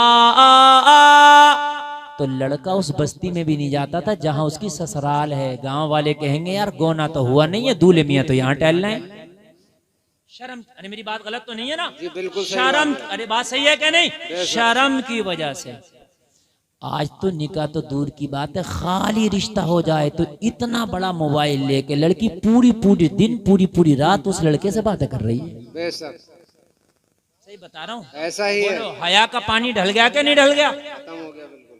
तो लड़का उस बस्ती में भी नहीं जाता था जहां उसकी ससुराल है। गांव वाले कहेंगे यार गोना तो हुआ नहीं है, दूल्हे मियां तो यहाँ टहल रहे हैं। शर्म, अरे मेरी बात गलत तो नहीं है ना? जी बिल्कुल शर्म, अरे बात सही है क्या नहीं? शर्म की वजह से आज तो निकाह तो दूर की बात है, खाली रिश्ता हो जाए तो इतना बड़ा मोबाइल लेके लड़की पूरी पूरी दिन पूरी रात उस लड़के से बातें कर रही है। बेशक सही बता रहा हूँ। ऐसा ही है। हया का पानी ढल गया कि नहीं ढल गया? खत्म हो गया बिल्कुल।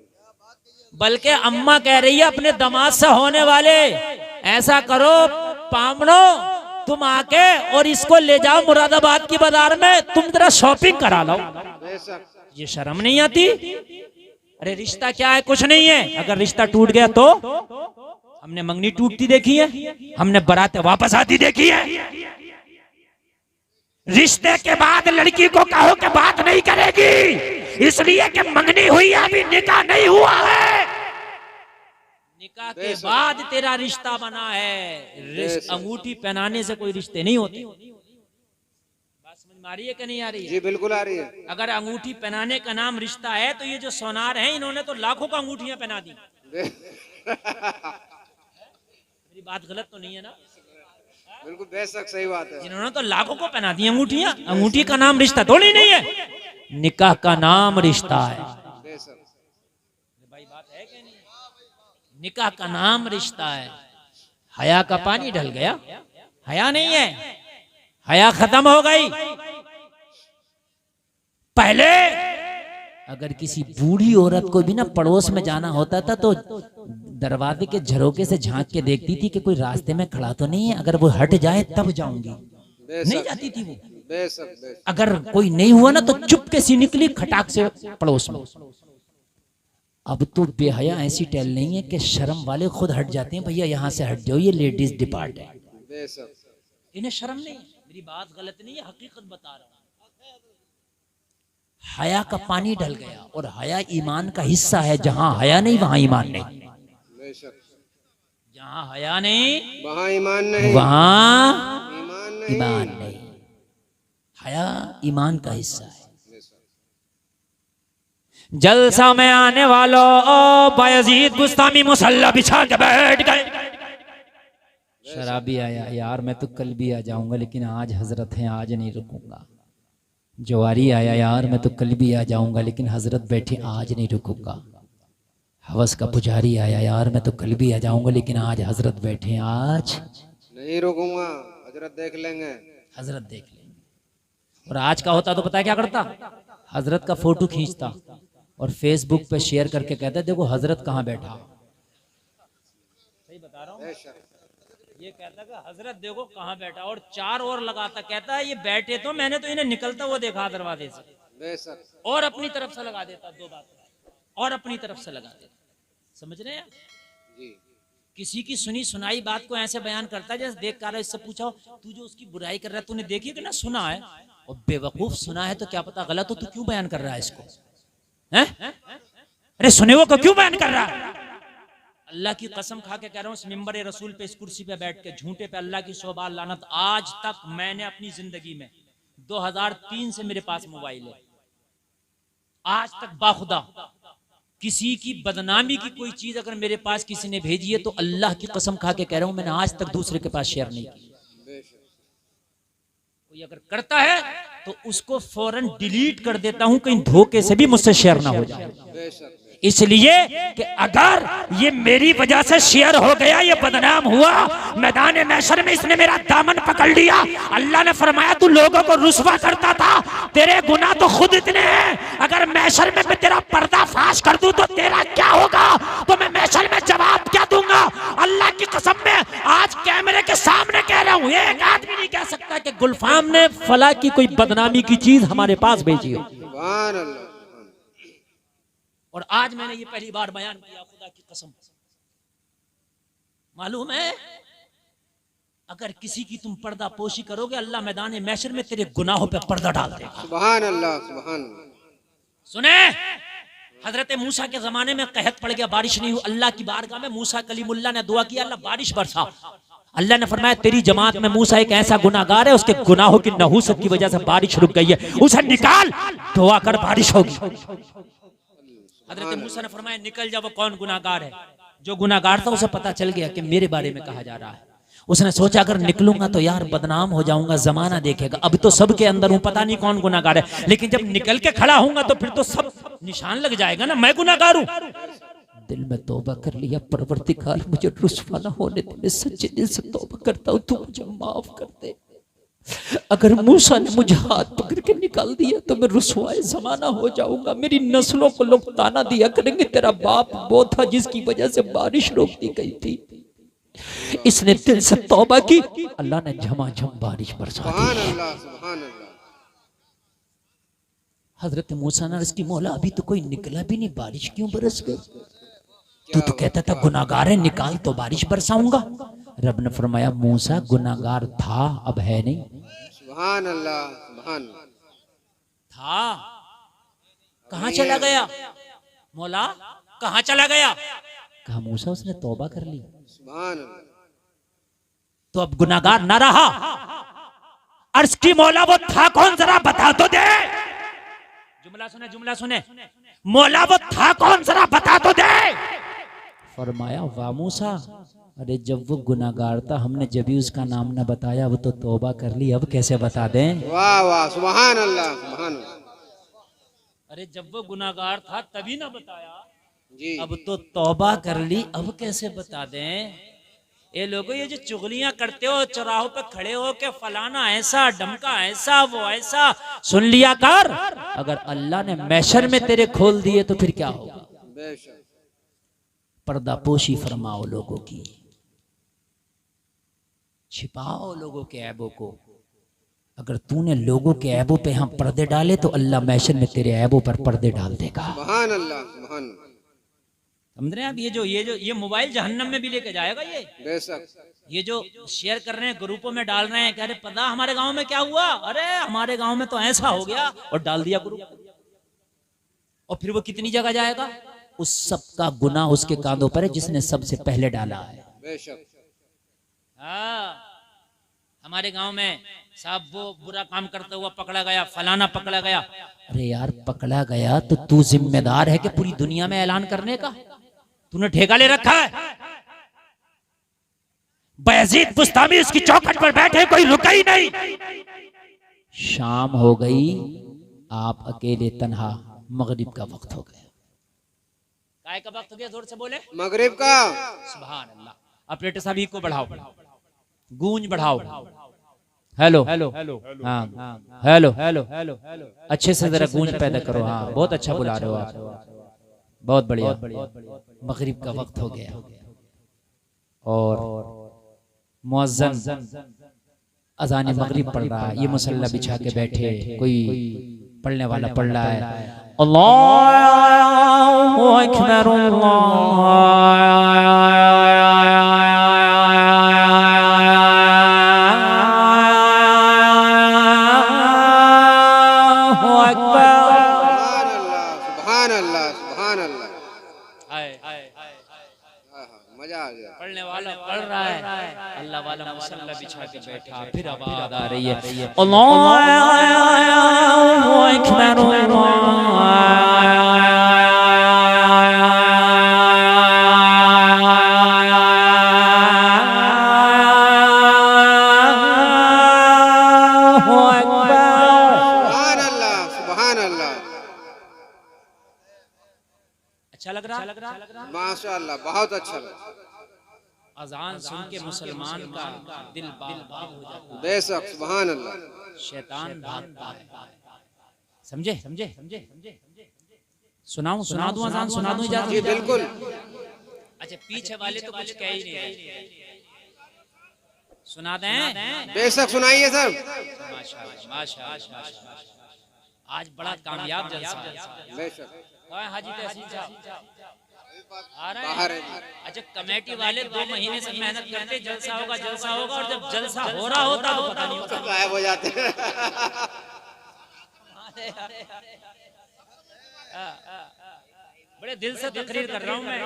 बल्कि अम्मा कह रही है अपने दामाद से होने वाले, ऐसा करो पामनो तुम आके और इसको ले जाओ मुरादाबाद की बाजार में, तुम जरा शॉपिंग करा लो। ये शर्म नहीं आती? अरे रिश्ता क्या है? कुछ नहीं है। अगर रिश्ता टूट गया तो हमने मंगनी टूटती देखी है, हमने बारातें वापस आती देखी है। रिश्ते के बाद लड़की को कहो कि बात नहीं करेगी, इसलिए कि मंगनी हुई है, अभी निकाह नहीं हुआ है। निकाह के बाद तेरा रिश्ता बना है। अंगूठी पहनाने से कोई रिश्ते नहीं होते। बात समझ मारी है कि नहीं आ रही है? जी बिल्कुल आ रही है। अगर अंगूठी पहनाने का नाम रिश्ता है तो ये जो सोनार हैं इन्होंने तो लाखों का अंगूठियां पहना दी। मेरी बात गलत तो नहीं है ना? बिल्कुल बेशक सही बात है। इन्होंने तो लाखों को पहना दी अंगूठियां। अंगूठी का नाम रिश्ता थोड़ी नहीं है, निकाह का नाम रिश्ता है। बेशक भाई बात है कि नहीं? निकाह का नाम रिश्ता है। हया का पानी ढल गया, हया नहीं है, हया खत्म हो गई। पहले अगर किसी बूढ़ी औरत को भी ना पड़ोस में जाना होता था तो दरवाजे के झरोके से झांक के देखती थी कि कोई रास्ते में खड़ा तो नहीं है, अगर वो हट जाए तब जाऊंगी, नहीं बेशक जाती थी वो। बेशक बेशक। अगर कोई नहीं हुआ ना तो चुपके से निकली खटाक से पड़ोस में। अब तो बेहया ऐसी टेल नहीं है कि शर्म वाले खुद हट जाते हैं, भैया यहाँ से हट जाओ, ये लेडीज डिपार्ट है। बेशक इन्हें शर्म नहीं है। मेरी बात गलत नहीं है, हकीकत बता रहा हूं। हया का पानी ढल गया और हया ईमान का हिस्सा है। जहां हया नहीं वहां ईमान नहीं, बेशक। जहां हया नहीं वहाँ ईमान नहीं, वहां ईमान नहीं। ईमान नहीं। हया ईमान का हिस्सा है। बेशक। जलसा में आने वालों, बायजीद गुस्तामी मुसल्ला बिछा के बैठ गए। शराबी आया, यार मैं तो कल भी आ जाऊंगा लेकिन आज हजरत हैं, आज नहीं रुकूंगा। जवारी आया, यार मैं तो कल भी आ जाऊंगा लेकिन हजरत बैठे, आज नहीं रुकूंगा। हवस का पुजारी आया, यार मैं तो कल भी आ जाऊंगा लेकिन आज हजरत बैठे, आज नहीं रुकूंगा, हजरत देख लेंगे। हजरत देख लेंगे। और आज का होता तो पता है क्या करता? हजरत का फोटो खींचता और फेसबुक पे शेयर करके कहता देखो हजरत कहाँ बैठा। सही बता रहा हूँ। बेशक ये कहता कि हजरत देखो कहाँ बैठा, और चार और लगाता, कहता है ये बैठे तो मैंने तो इन्हें निकलता हुआ देखा दरवाजे से, बेशक। और अपनी तरफ से लगा देता, दो बात और अपनी तरफ से लगा देता। समझ रहे हैं? जी किसी की सुनी सुनाई बात को ऐसे बयान करता है जैसे देख कर इससे पूछा तू जो उसकी बुराई कर रहा है तूने देखी कि ना सुना है? और बेवकूफ सुना है तो क्या पता गलत हो, तू क्यों बयान कर रहा है इसको? हैं? अरे सुने वो को क्यों बयान कर रहा है? अल्लाह की कसम खा के कह रहा हूँ, इस मिंबर रसूल पे, इस कुर्सी पे बैठ के झूठे पे अल्लाह की सौबार लानत, आज तक मैंने अपनी जिंदगी में 2003 से मेरे पास मोबाइल है, आज तक बाखुदा किसी की बदनामी की कोई चीज अगर मेरे पास किसी ने भेजी है तो अल्लाह की कसम खा के कह रहा हूं मैंने आज तक दूसरे के पास शेयर नहीं की। बेशक। कोई अगर करता है तो उसको फौरन डिलीट कर देता हूं, कहीं धोखे से भी मुझसे शेयर ना हो जाए। बेशक इसलिए कि अगर ये मेरी वजह से शेयर हो गया, ये बदनाम हुआ, मैदान महशर में इसने मेरा दामन पकड़ लिया। अल्लाह ने फरमाया तू लोगों को रुस्वा करता था, तेरे गुनाह तो खुद इतने हैं, अगर महशर में मैं तेरा पर्दाफाश कर दूं तो तेरा क्या होगा? तो मैं महशर में जवाब क्या दूंगा? अल्लाह की कसम में आज कैमरे के सामने कह रहा हूं, एक आदमी नहीं कह सकता कि गुलफाम ने फला की कोई बदनामी की चीज हमारे पास भेजी हो। सुभान अल्लाह। और आज मैंने ये पहली बार बयान किया, खुदा की कसम। मालूम है अगर किसी की तुम पर्दा पोशी करोगे अल्लाह मैदान महशर में तेरे गुनाहों पे पर्दा डाल देगा। सुभान अल्लाह। सुभान अल्लाह। सुने, हजरत मूसा के जमाने में कहत पड़ गया, बारिश नहीं हुई। अल्लाह की बारगाह में मूसा कलीमुल्लाह ने दुआ किया, अल्लाह बारिश बरसा। अल्लाह ने फरमाया तेरी जमात में मूसा एक ऐसा गुनाहगार है, उसके गुनाहों की नहूसत की वजह से बारिश रुक गई है, उसे निकाल, दुआ कर बारिश होगी। हजरत मूसा ने फरमाया निकल जा, वो कौन गुनाहगार है? जो गुनाहगार था उसे पता चल गया कि मेरे बारे में कहा जा रहा है। उसने सोचा अगर निकलूंगा तो यार बदनाम हो जाऊंगा, जमाना देखेगा। अब तो सबके अंदर हूं, पता नहीं कौन गुनाहगार है, लेकिन जब निकल के खड़ा होऊंगा तो फिर तो सब निशान लग जाएगा ना, मैं गुनाहगार हूं। दिल में तौबा कर लिया, परवरदिगार मुझे रुस्वा ना होने दे, मैं सच्चे दिल से तौबा करता हूं, तू मुझे माफ कर दे। अगर मूसा ने मुझे हाथ पकड़ के निकाल दिया तो मैं रुसवाए जमाना हो जाऊंगा, मेरी नस्लों को लोग ताना दिया करेंगे तेरा बाप वो था जिसकी वजह से बारिश रोक दी गई थी। इसने दिल से तौबा की, अल्लाह ने झमाझम बारिश बरसा दी। सुभान अल्लाह। सुभान अल्लाह। हजरत मूसा ने अर्ज की, मौला अभी तो कोई निकला भी नहीं, बारिश क्यों बरस गई? तू तो कहता था गुनाहगार है, निकाल तो बारिश बरसाऊंगा। रब ने फरमाया मूसा गुनाहगार था, अब है नहीं। सुभान अल्लाह। सुभान था, कहां चला गया? मौला कहां चला गया? कहा मूसा उसने तौबा कर ली, सुभान अल्लाह। तो अब गुनाहगार ना रहा। अर्श की मौला वो था कौन, जरा बता तो दे। जुमला सुने, मौला वो था कौन, जरा बता तो दे। फरमाया वाह मूसा, अरे जब वो गुनाहगार था हमने जब भी उसका नाम न बताया, वो तो तौबा कर ली, अब कैसे बता दें। वाह वाह, सुभान अल्लाह, सुभान अल्लाह। अरे जब वो गुनाहगार था तभी ना बताया, जी अब तो तौबा कर ली, अब कैसे बता दें। ये लोगों, ये जो चुगलियां करते हो चौराहों पे खड़े हो के फलाना ऐसा, डमका ऐसा, वो ऐसा, सुन लिया कर। अगर अल्लाह ने मैशर में तेरे खोल दिए तो फिर क्या होगा। बेशक। पर्दापोशी फरमाओ लोगों की, छिपाओ लोगों के ऐबों को। अगर तूने लोगों के ऐबों पे हम पर्दे डाले तो अल्लाह मैशर में तेरे ऐबों पर पर्दे डाल देगा। सुभान अल्लाह, सुभान अल्लाह। समझ रहे हैं आप। ये मोबाइल जहन्नम में भी लेके जाएगा। बेशक। ये जो शेयर कर रहे हैं, ग्रुपों में डाल रहे हैं, कह रहे पता हमारे गांव में क्या हुआ, अरे हमारे गांव में तो ऐसा हो गया, और डाल दिया ग्रुप। और फिर वो कितनी जगह जाएगा। उस सब का गुनाह उसके कांधों पर है जिसने सबसे पहले डाला है। बेशक। हाँ, हमारे गांव में साहब वो बुरा काम करता हुआ पकड़ा गया, फलाना पकड़ा गया। अरे यार पकड़ा गया तो तू जिम्मेदार है कि पूरी दुनिया में ऐलान करने का। तूने ठेका ले रखा है। बयजीद बुस्तामी उसकी चौखट पर बैठे, कोई रुका ही नहीं। शाम हो गई, आप अकेले तन्हा, मगरिब का वक्त हो गया। काय का वक्त हो गया, जोर से बोले। मगरिब का। सुभान अल्लाह। ऑपरेटर साहब को बढ़ाओ, गूंज बढ़ाओ। हेलो हेलो हाँ, हेलो हेलो अच्छे से जरा गूंज पैदा करो। हाँ, बहुत अच्छा बुला रहे हो आप, बहुत बढ़िया। मगरिब का वक्त हो गया और मुअज्जिन अज़ान मगरिब पढ़ रहा है। ये मुसल्ला बिछा के बैठे, कोई पढ़ने वाला पढ़ रहा है, अल्लाहु अकबर, पढ़ने वाला पढ़ रहा है, अल्लाह वाला मुसल्ला बिछा के बैठा, फिर आवाज आ रही है, अल्लाहु अकबर, अच्छा लग रहा, माशाअल्लाह, बहुत अच्छा लगा। अजान सुन के मुसलमान का दिल बाग बाग हो जाता है। बेशक, सुभान अल्लाह। शैतान भागता है। समझे समझे समझे। सुनाऊं, सुना दूं अजान, सुना दूं इजाजत? जी बिल्कुल। अच्छा, पीछे वाले तो कुछ कह ही नहीं रहे, सुना दें? बेशक सुनाइए सर। माशाअल्लाह माशाअल्लाह। आज बड़ा कामयाब जलसा है। बेशक। हाजी तहसीन साहब आ रहे बाहर हैं। है। अच्छा, कमेटी वाले 2 महीने से मेहनत करते, जलसा होगा जलसा होगा, और जब जलसा हो रहा होता तो पता नहीं होता, गायब हो जाते हैं। बड़े दिल से तकरीर कर रहा हूँ मैं,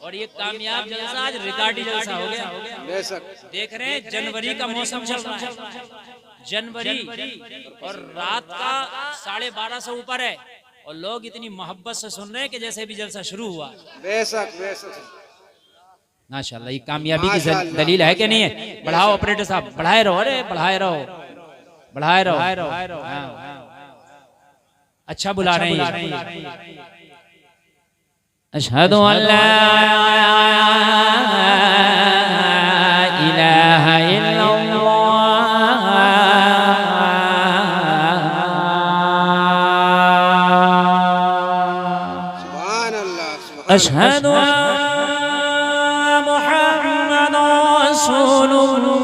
और ये कामयाब जलसा आज रिकॉर्डी जलसा हो गया। बेशक। देख रहे हैं, जनवरी का मौसम चल रहा है, जनवरी, और रात का 12:30 से ऊपर है, और लोग इतनी मोहब्बत से सुन रहे हैं कि जैसे भी जलसा शुरू हुआ। बेशक बेशक। माशाल्लाह, ये कामयाबी की दलील है कि नहीं है? बढ़ाओ ऑपरेटर साहब, बढ़ाए रहो, अरे बढ़ाए रहो, बढ़ाए रहो। हाँ, अच्छा बुला रहे हैं। अशहदु अल्ला इलाहा इल्लल्लाह, अशहदु अन्ना मुहम्मदुर रसूलुल्लाह,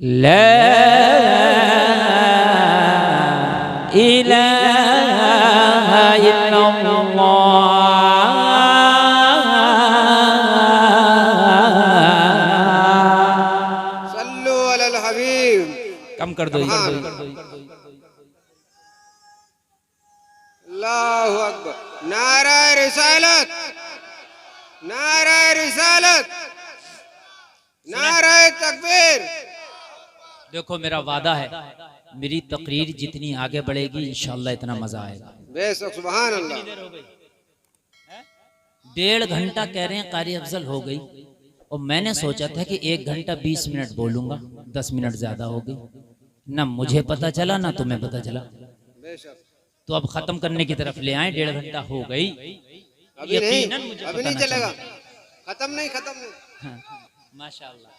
ला इलाहा इल्लल्लाह। सल्लु अलल हबीब। कम कर दो अल्लाहु अकबर। नारा रिसालत, नारा रिसालत, नारा तकबीर। देखो मेरा वादा है, मेरी तकरीर जितनी आगे बढ़ेगी इंशाल्लाह इतना मजा आएगा। बेशक सुभान अल्लाह। 1.5 घंटा कह रहे हैं कारी अफजल हो गई, और मैंने सोचा था कि 1 घंटा 20 मिनट बोलूंगा, 10 मिनट ज्यादा हो गई। ना मुझे पता चला ना तुम्हें पता चला, बेशक। तो अब खत्म करने की तरफ ले आए। 1.5 घंटा हो गई, अभी नहीं, अभी नहीं चलेगा, खत्म नहीं, खत्म नहीं। माशाअल्लाह,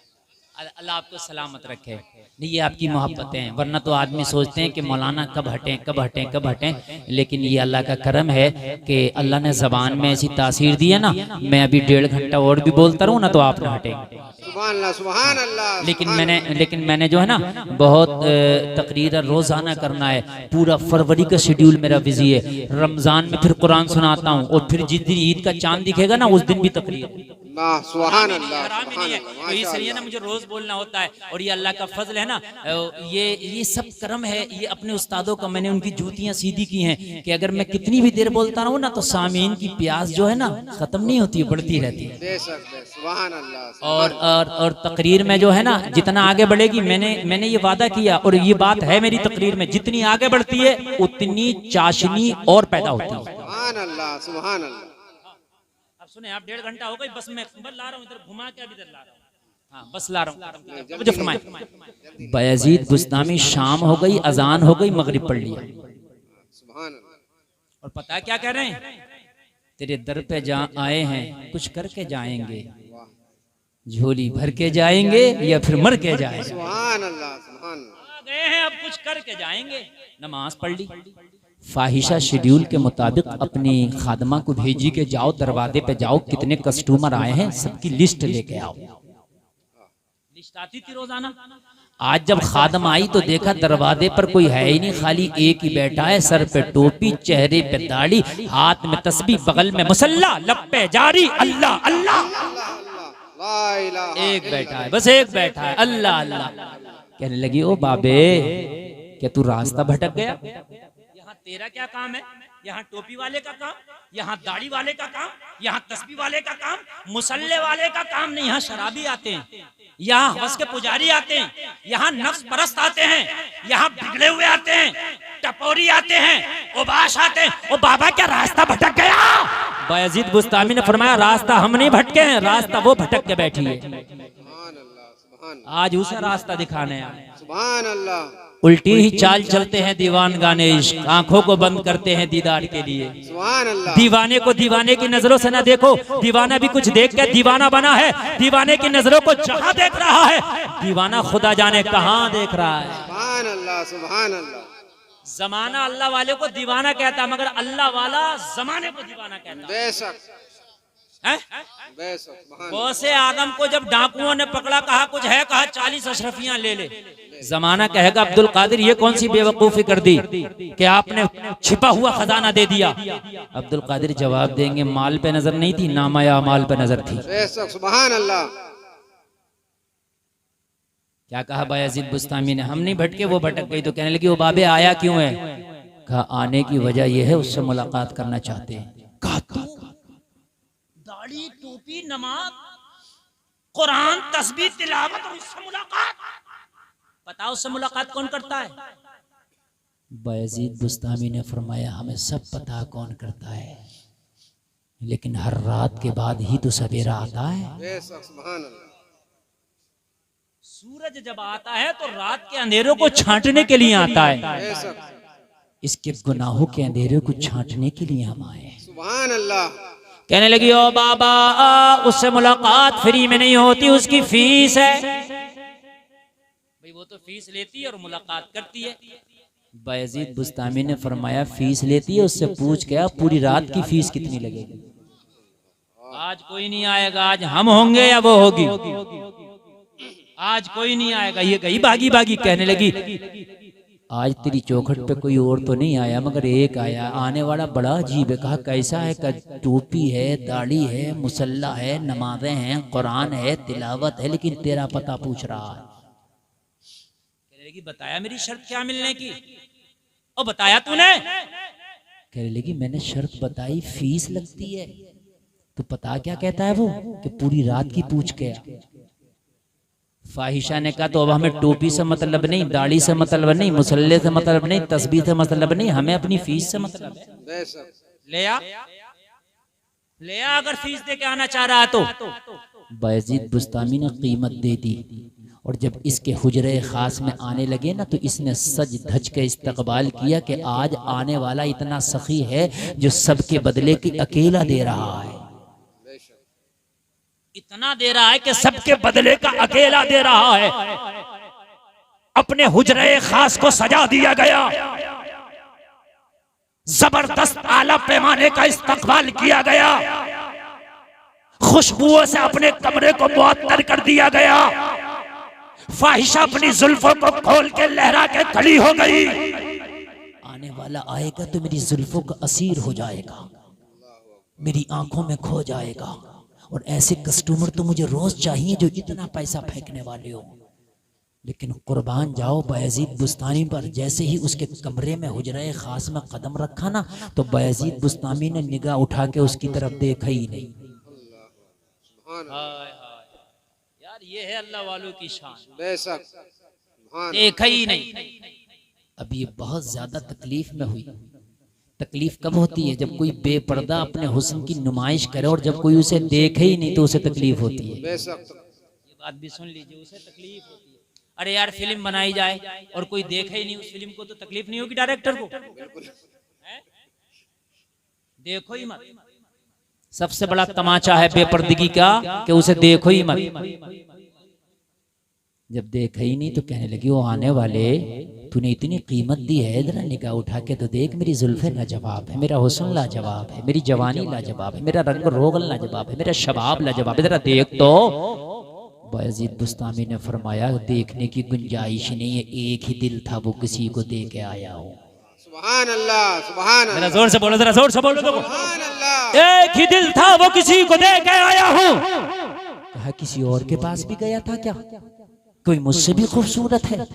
अल्लाह आपको सलामत रखे। नहीं, ये आपकी मोहब्बतें हैं, वरना तो आदमी सोचते हैं कि मौलाना कब हटें कब हटें कब हटें, लेकिन ये अल्लाह का करम है कि अल्लाह ने जबान में ऐसी तासीर दी है ना, मैं अभी 1.5 घंटा और भी बोलता रहूँ ना तो आप ना हटेंगे। सुभान अल्लाह, सुभान अल्लाह। लेकिन मैंने जो है ना बहुत तकरीर रोजाना करना है। पूरा फरवरी का शेड्यूल मेरा बिजी है। रमजान में फिर कुरान सुनाता हूँ, और फिर जिस दिन ईद का चांद दिखेगा ना उस दिन भी तकरीर। सुभान अल्लाह, तो इसलिए ना मुझे रोज बोलना होता है, और ये अल्लाह का फजल है ना, ये सब करम है। ये अपने उस्तादों का मैंने उनकी जूतियां सीधी की हैं कि अगर मैं कितनी भी देर बोलता रहूं ना तो सामीन की प्यास जो है ना खत्म नहीं होती, बढ़ती रहती है। सुभान अल्लाह। और तकरीर में जो है ना जितना आगे बढ़ेगी, मैंने ये वादा किया, और ये बात है मेरी तकरीर में, जितनी आगे बढ़ती है उतनी चाशनी और पैदा होती है। सुभान अल्लाह, सुभान अल्लाह। सुने आप 1.5 घंटा हो गई, बस मैं ला रहा हूँ इधर घुमा के, अभी इधर ला रहा हूँ। हाँ बस ला रहा हूँ, मुझे फरमाए। बायजीद बुस्तामी, शाम हो गई, अजान हो गई, मगरिब पढ़ लिया। सुभान अल्लाह। और पता है क्या कह रहे हैं? तेरे दर पे जा आए हैं, कुछ करके जाएंगे, झोली भर के जाएंगे या फिर मर के जाएंगे। सुभान अल्लाह, सुभान अल्लाह। गए हैं, अब कुछ करके जाएंगे। नमाज पढ़ ली, फाहिशा शेड्यूल के मुताबिक अपनी खादमा को भेजी के जाओ, दरवाजे पे जाओ, कितने कस्टमर आए हैं सबकी लिस्ट लेके आओ। लिस्ट आती थी रोजाना। आज जब खादम आई तो देखा दरवाजे पर कोई है ही नहीं, खाली एक ही बैठा है, सर पे टोपी, चेहरे पे दाढ़ी, हाथ में तस्बीह, बगल में मुसल्ला, लब पे जारी, अल्लाह अल्लाह। एक बैठा है, बस एक बैठा है, अल्लाह अल्लाह। कहने लगी, ओ बाबे क्या तू रास्ता भटक गया? तेरा क्या काम है? यहाँ टोपी वाले का काम, यहाँ दाढ़ी वाले का काम, यहाँ तस्बीह वाले का काम, मुसल्ले वाले का काम नहीं। यहाँ शराबी आते हैं, यहाँ हवस के पुजारी आते हैं, यहाँ नफ्स परस्त आते हैं, यहाँ बिगड़े हुए आते हैं, टपोरी आते हैं, उबाश आते हैं। ओ बाबा क्या रास्ता भटक गया? बायजीद बुस्तामी ने फरमाया, रास्ता हम नहीं भटके हैं, रास्ता वो भटक के बैठी है। आज उसे रास्ता दिखाने आए। सुभान अल्लाह। उल्टी ही चाल चलते हैं दीवान गाने इश्क, आंखों को बंद करते हैं दीदार के लिए। सुभान अल्लाह। दीवाने को दीवाने की नजरों से ना देखो, दीवाना भी कुछ देख के दीवाना बना है। दीवाने की नजरों को जहां देख रहा है, दीवाना खुदा जाने कहां देख रहा है। सुभान अल्लाह, सुभान अल्लाह। जमाना अल्लाह वाले को दीवाना कहता है, मगर अल्लाह वाला जमाने को दीवाना कहता है। बेशक, है? से आदम को जब डाकुओं ने पकड़ा, कहा कुछ है, कहा 40 अशरफियां ले ले। जमाना कहेगा, अब्दुल कादिर ये कौन सी बेवकूफी कर दी कि आपने छिपा हुआ खजाना दे दिया। अब्दुल कादिर जवाब देंगे, माल पे नजर नहीं थी, नामाया माल पे नजर थी। सुभान अल्लाह। क्या कहा बायजीद बुस्तामी ने? हम नहीं भटके, वो भटक गई। तो कहने लगी, वो बाबे आया क्यों है? कहा आने की वजह यह है, उससे मुलाकात करना चाहते हैं। कहा दाढ़ी, टोपी, नमाज, कुरान, तस्बीह, तिलावत और उससे मुलाकात। बताओ उससे मुलाकात कौन करता है? बायजीद बुस्तामी ने फरमाया, हमें सब पता कौन करता है, लेकिन हर रात के बाद ही तो सवेरा आता है। सूरज जब आता है तो रात के अंधेरों को छांटने के लिए आता है। इसके गुनाहों के अंधेरे को छांटने के लिए हम आए हैं। सुभान अल्लाह। कहने लगी, ओ बाबा उससे मुलाकात फ्री में नहीं होती, उसकी फीस है। भाई वो तो फीस लेती है और मुलाकात करती है। बायजीद बुस्तामी ने फरमाया, फीस लेती है, उससे पूछ के पूरी रात की फीस कितनी लगेगी। आज कोई नहीं आएगा, आज हम होंगे या वो होगी। आज कोई नहीं आएगा। ये गई भागी भागी कहने लगी, आज तेरी चौखट पे कोई और तो नहीं आया, मगर एक आया, आने वाला बड़ा अजीब है। कहा कैसा है? कहा टोपी है, दाढ़ी है, मुसल्ला है, नमाजें हैं, कुरान है, तिलावत है, लेकिन तेरा पता पूछ रहा है। कहने लगी बताया मेरी शर्त क्या मिलने की? और बताया तूने? कहने लगी मैंने शर्त बताई, फीस लगती है। तो पता क्या कहता है वो कि पूरी रात की पूछ के आ। फाहिशा ने कहा तो अब हमें टोपी से मतलब नहीं, दाढ़ी से मतलब नहीं, मुसल्ले से मतलब नहीं, तस्बीह से मतलब नहीं, हमें अपनी फीस से मतलब है। ले आ, ले आ, अगर फीस दे के आना चाह रहा तो। बायजीद बुस्तामी ने कीमत दे दी, और जब इसके हुजरे खास में आने लगे ना, तो इसने सज धज के इस्तकबाल किया कि आज आने वाला इतना सखी है जो सबके बदले की अकेला दे रहा है। इतना दे रहा है कि सबके बदले का अकेला दे रहा है। अपने हुजरे खास को सजा दिया गया, जबरदस्त आला पैमाने का इस्तकबाल किया गया, खुशबुओं से अपने कमरे को मुअत्तर कर दिया गया। फाहिशा अपनी जुल्फों को खोल के लहरा के खड़ी हो गई। आने वाला आएगा तो मेरी जुल्फों का असीर हो जाएगा, मेरी आंखों में खो जाएगा, और ऐसे कस्टमर तो मुझे रोज चाहिए जो इतना पैसा फेंकने वाले हो। लेकिन कुर्बान जाओ बायजीद बुस्तामी पर, जैसे ही उसके कमरे में हुजरे खास में कदम रखा ना, तो बायजीद बुस्तामी ने निगाह उठा के उसकी तरफ देखा ही नहीं। यार ये है अल्लाह वालों की शान, देखा ही नहीं। अब ये बहुत ज्यादा तकलीफ में हुई। तकलीफ कब होती है? जब कोई बेपर्दा अपने हुस्न की नुमाइश करे, और जब कोई उसे देखे ही नहीं तो उसे तकलीफ होती है। ये बात भी सुन लीजिए, उसे तकलीफ होती है। अरे यार फिल्म बनाई जाए और कोई देखे ही नहीं उस फिल्म को, तो तकलीफ नहीं होगी डायरेक्टर को? देखो ही मत। सबसे बड़ा तमाचा है बेपर्दगी का कि उसे देखो ही मत। जब देखा ही नहीं तो कहने लगी वो आने वाले, तूने इतनी कीमत दी है, जरा निगाह उठा के तो देख, मेरी जुल्फे लाजवाब है, मेरा हुस्न लाजवाब है, मेरी जवानी लाजवाब है, मेरा रंग रोगन लाजवाब है, मेरा शबाब लाजवाब है, जरा देख तो। बायजीद बुस्तामी ने फरमाया देखने की गुंजाइश नहीं है, एक ही दिल था वो किसी को दे के आया हूँ। सुभान अल्लाह, सुभान अल्लाह, जोर से बोलो, जरा जोर से बोलो। सुभान अल्लाह। एक ही दिल था वो किसी को दे के आया हूँ। कहा किसी और के पास भी गया था क्या? कोई मुझसे भी खूबसूरत है?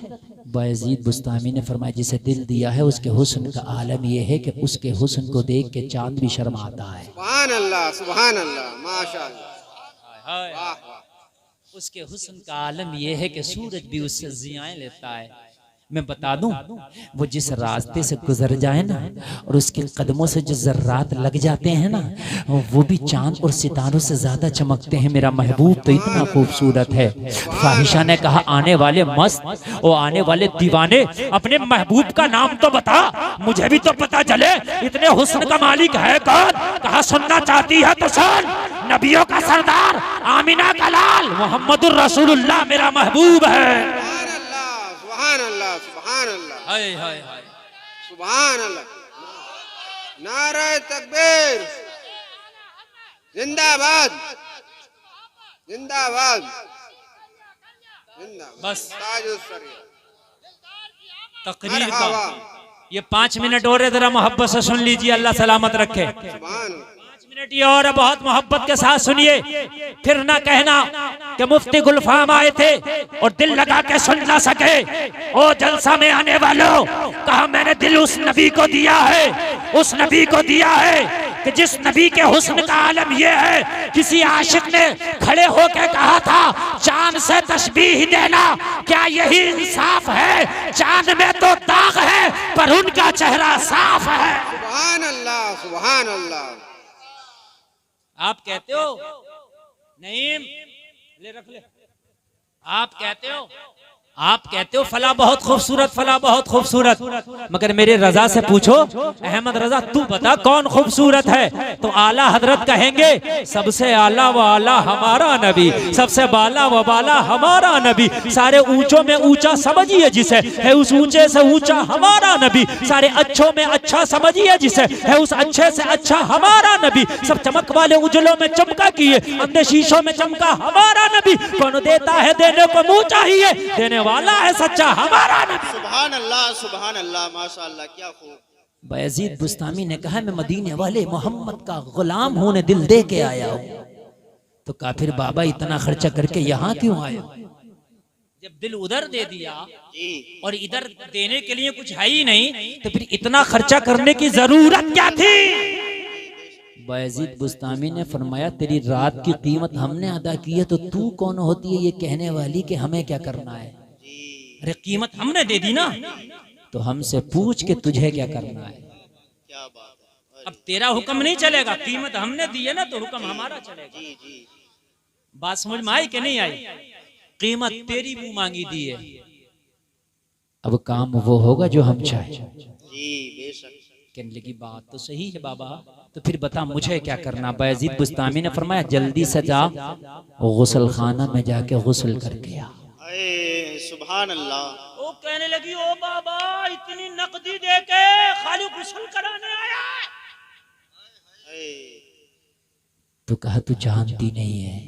बायजीद बुस्तामी ने फरमाया जिसे दिल दिया है उसके हुस्न का आलम यह है कि उसके हुस्न को देख के चांद भी शर्माता है। सुभान अल्लाह, सुभान अल्लाह, माशाअल्लाह, वाह वाह। उसके हुस्न का आलम यह है कि सूरज भी उससे जियाएं लेता है। मैं बता दूं, वो जिस रास्ते से गुजर जाए ना, और उसके कदमों से जो जर्रात लग जाते हैं ना, वो भी चांद और सितारों से ज्यादा चमकते हैं। मेरा महबूब तो इतना खूबसूरत है। फाहिशा ने कहा आने वाले मस्त और आने वाले दीवाने, अपने महबूब का नाम तो बता, मुझे भी तो पता चले इतने हुस्न का मालिक है कौन? कहा सुनना चाहती है तो सुन, नबियों का सरदार, आमिना का लाल, मोहम्मदुर रसूलुल्लाह मेरा महबूब है। सुभान अल्लाह, सुभान अल्लाह, हाय हाय हाय, सुभान अल्लाह। नारे तकबीर, जिंदाबाद, जिंदाबाद, जिंदाबाद। बस ताजुल शरीयत। तकरीर का ये 5 मिनट और है, जरा मोहब्बत से सुन लीजिए, अल्लाह सलामत रखे। सुभान। 5 मिनट ये और बहुत मोहब्बत के साथ सुनिए, फिर ना कहना कि मुफ्ती गुलफाम आए थे और दिल लगा के सुन ना सके। ओ जलसा में आने वालों, कहा मैंने दिल उस नबी को दिया है, उस नबी को दिया है कि जिस नबी के हुस्न का आलम यह है, किसी आशिक ने खड़े होकर कहा था चांद से तशबीह देना क्या यही इंसाफ है? चांद में तो दाग है पर उनका चेहरा साफ है। सुभान अल्लाह, सुभान अल्लाह। आप कहते हो नहीं ले रख ले, आप कहते हो आप कहते हो फला बहुत खूबसूरत, फला बहुत खूबसूरत, मगर मेरे रजा से पूछो, अहमद रजा तू बता कौन खूबसूरत है? तो आला हजरत कहेंगे सबसे आला व आला हमारा नबी, सबसे बाला व बाला हमारा नबी, सारे ऊंचों में ऊंचा समझिए जिसे, है उस ऊंचे से ऊंचा हमारा नबी, सारे अच्छों में अच्छा समझिए जिसे, है उस अच्छे से अच्छा हमारा नबी, सब चमक वाले उजलों में चमका किए, अंधे शीशों में चमका हमारा नबी, कौन देता है देने को मुंह चाहिए, देने वाला है सच्चा हमारा नबी। सुभान अल्लाह, माशाअल्लाह, क्या खूब। बायजीद बुस्तामी ने कहा मैं मदीने वाले मोहम्मद का गुलाम होने दिल दे के आया हूं। तो काफिर बाबा इतना खर्चा करके यहाँ क्यों आए? जब दिल उधर दे दिया और इधर देने के लिए कुछ है ही नहीं, तो फिर इतना खर्चा करने की जरूरत क्या थी? बायजीद बुस्तामी ने फरमाया तेरी रात की कीमत हमने अदा की है, तो तू कौन होती है ये कहने वाली कि हमें क्या करना है? अरे कीमत हमने दे दी ना, तो हमसे पूछ के तुझे क्या करना है? क्या बात है। अब तेरा हुक्म नहीं चलेगा, कीमत हमने दी है ना, तो हुक्म हमारा चलेगा। जी जी, बात समझ में आई कि नहीं आई? कीमत तेरी मुंह मांगी दी है, अब काम वो होगा जो हम चाहे। जी बेशक। कहने लगी बात तो सही है बाबा, तो फिर बता मुझे क्या करना? बायजीद बुस्तामी ने फरमाया जल्दी से जा गुस्ल खाना में जाके गुस्ल करके आ। सुभान अल्लाह। वो कहने लगी ओ बाबा इतनी नकदी दे के खाली गुस्ल कराने आया है? तो कहा तू जानती नहीं है,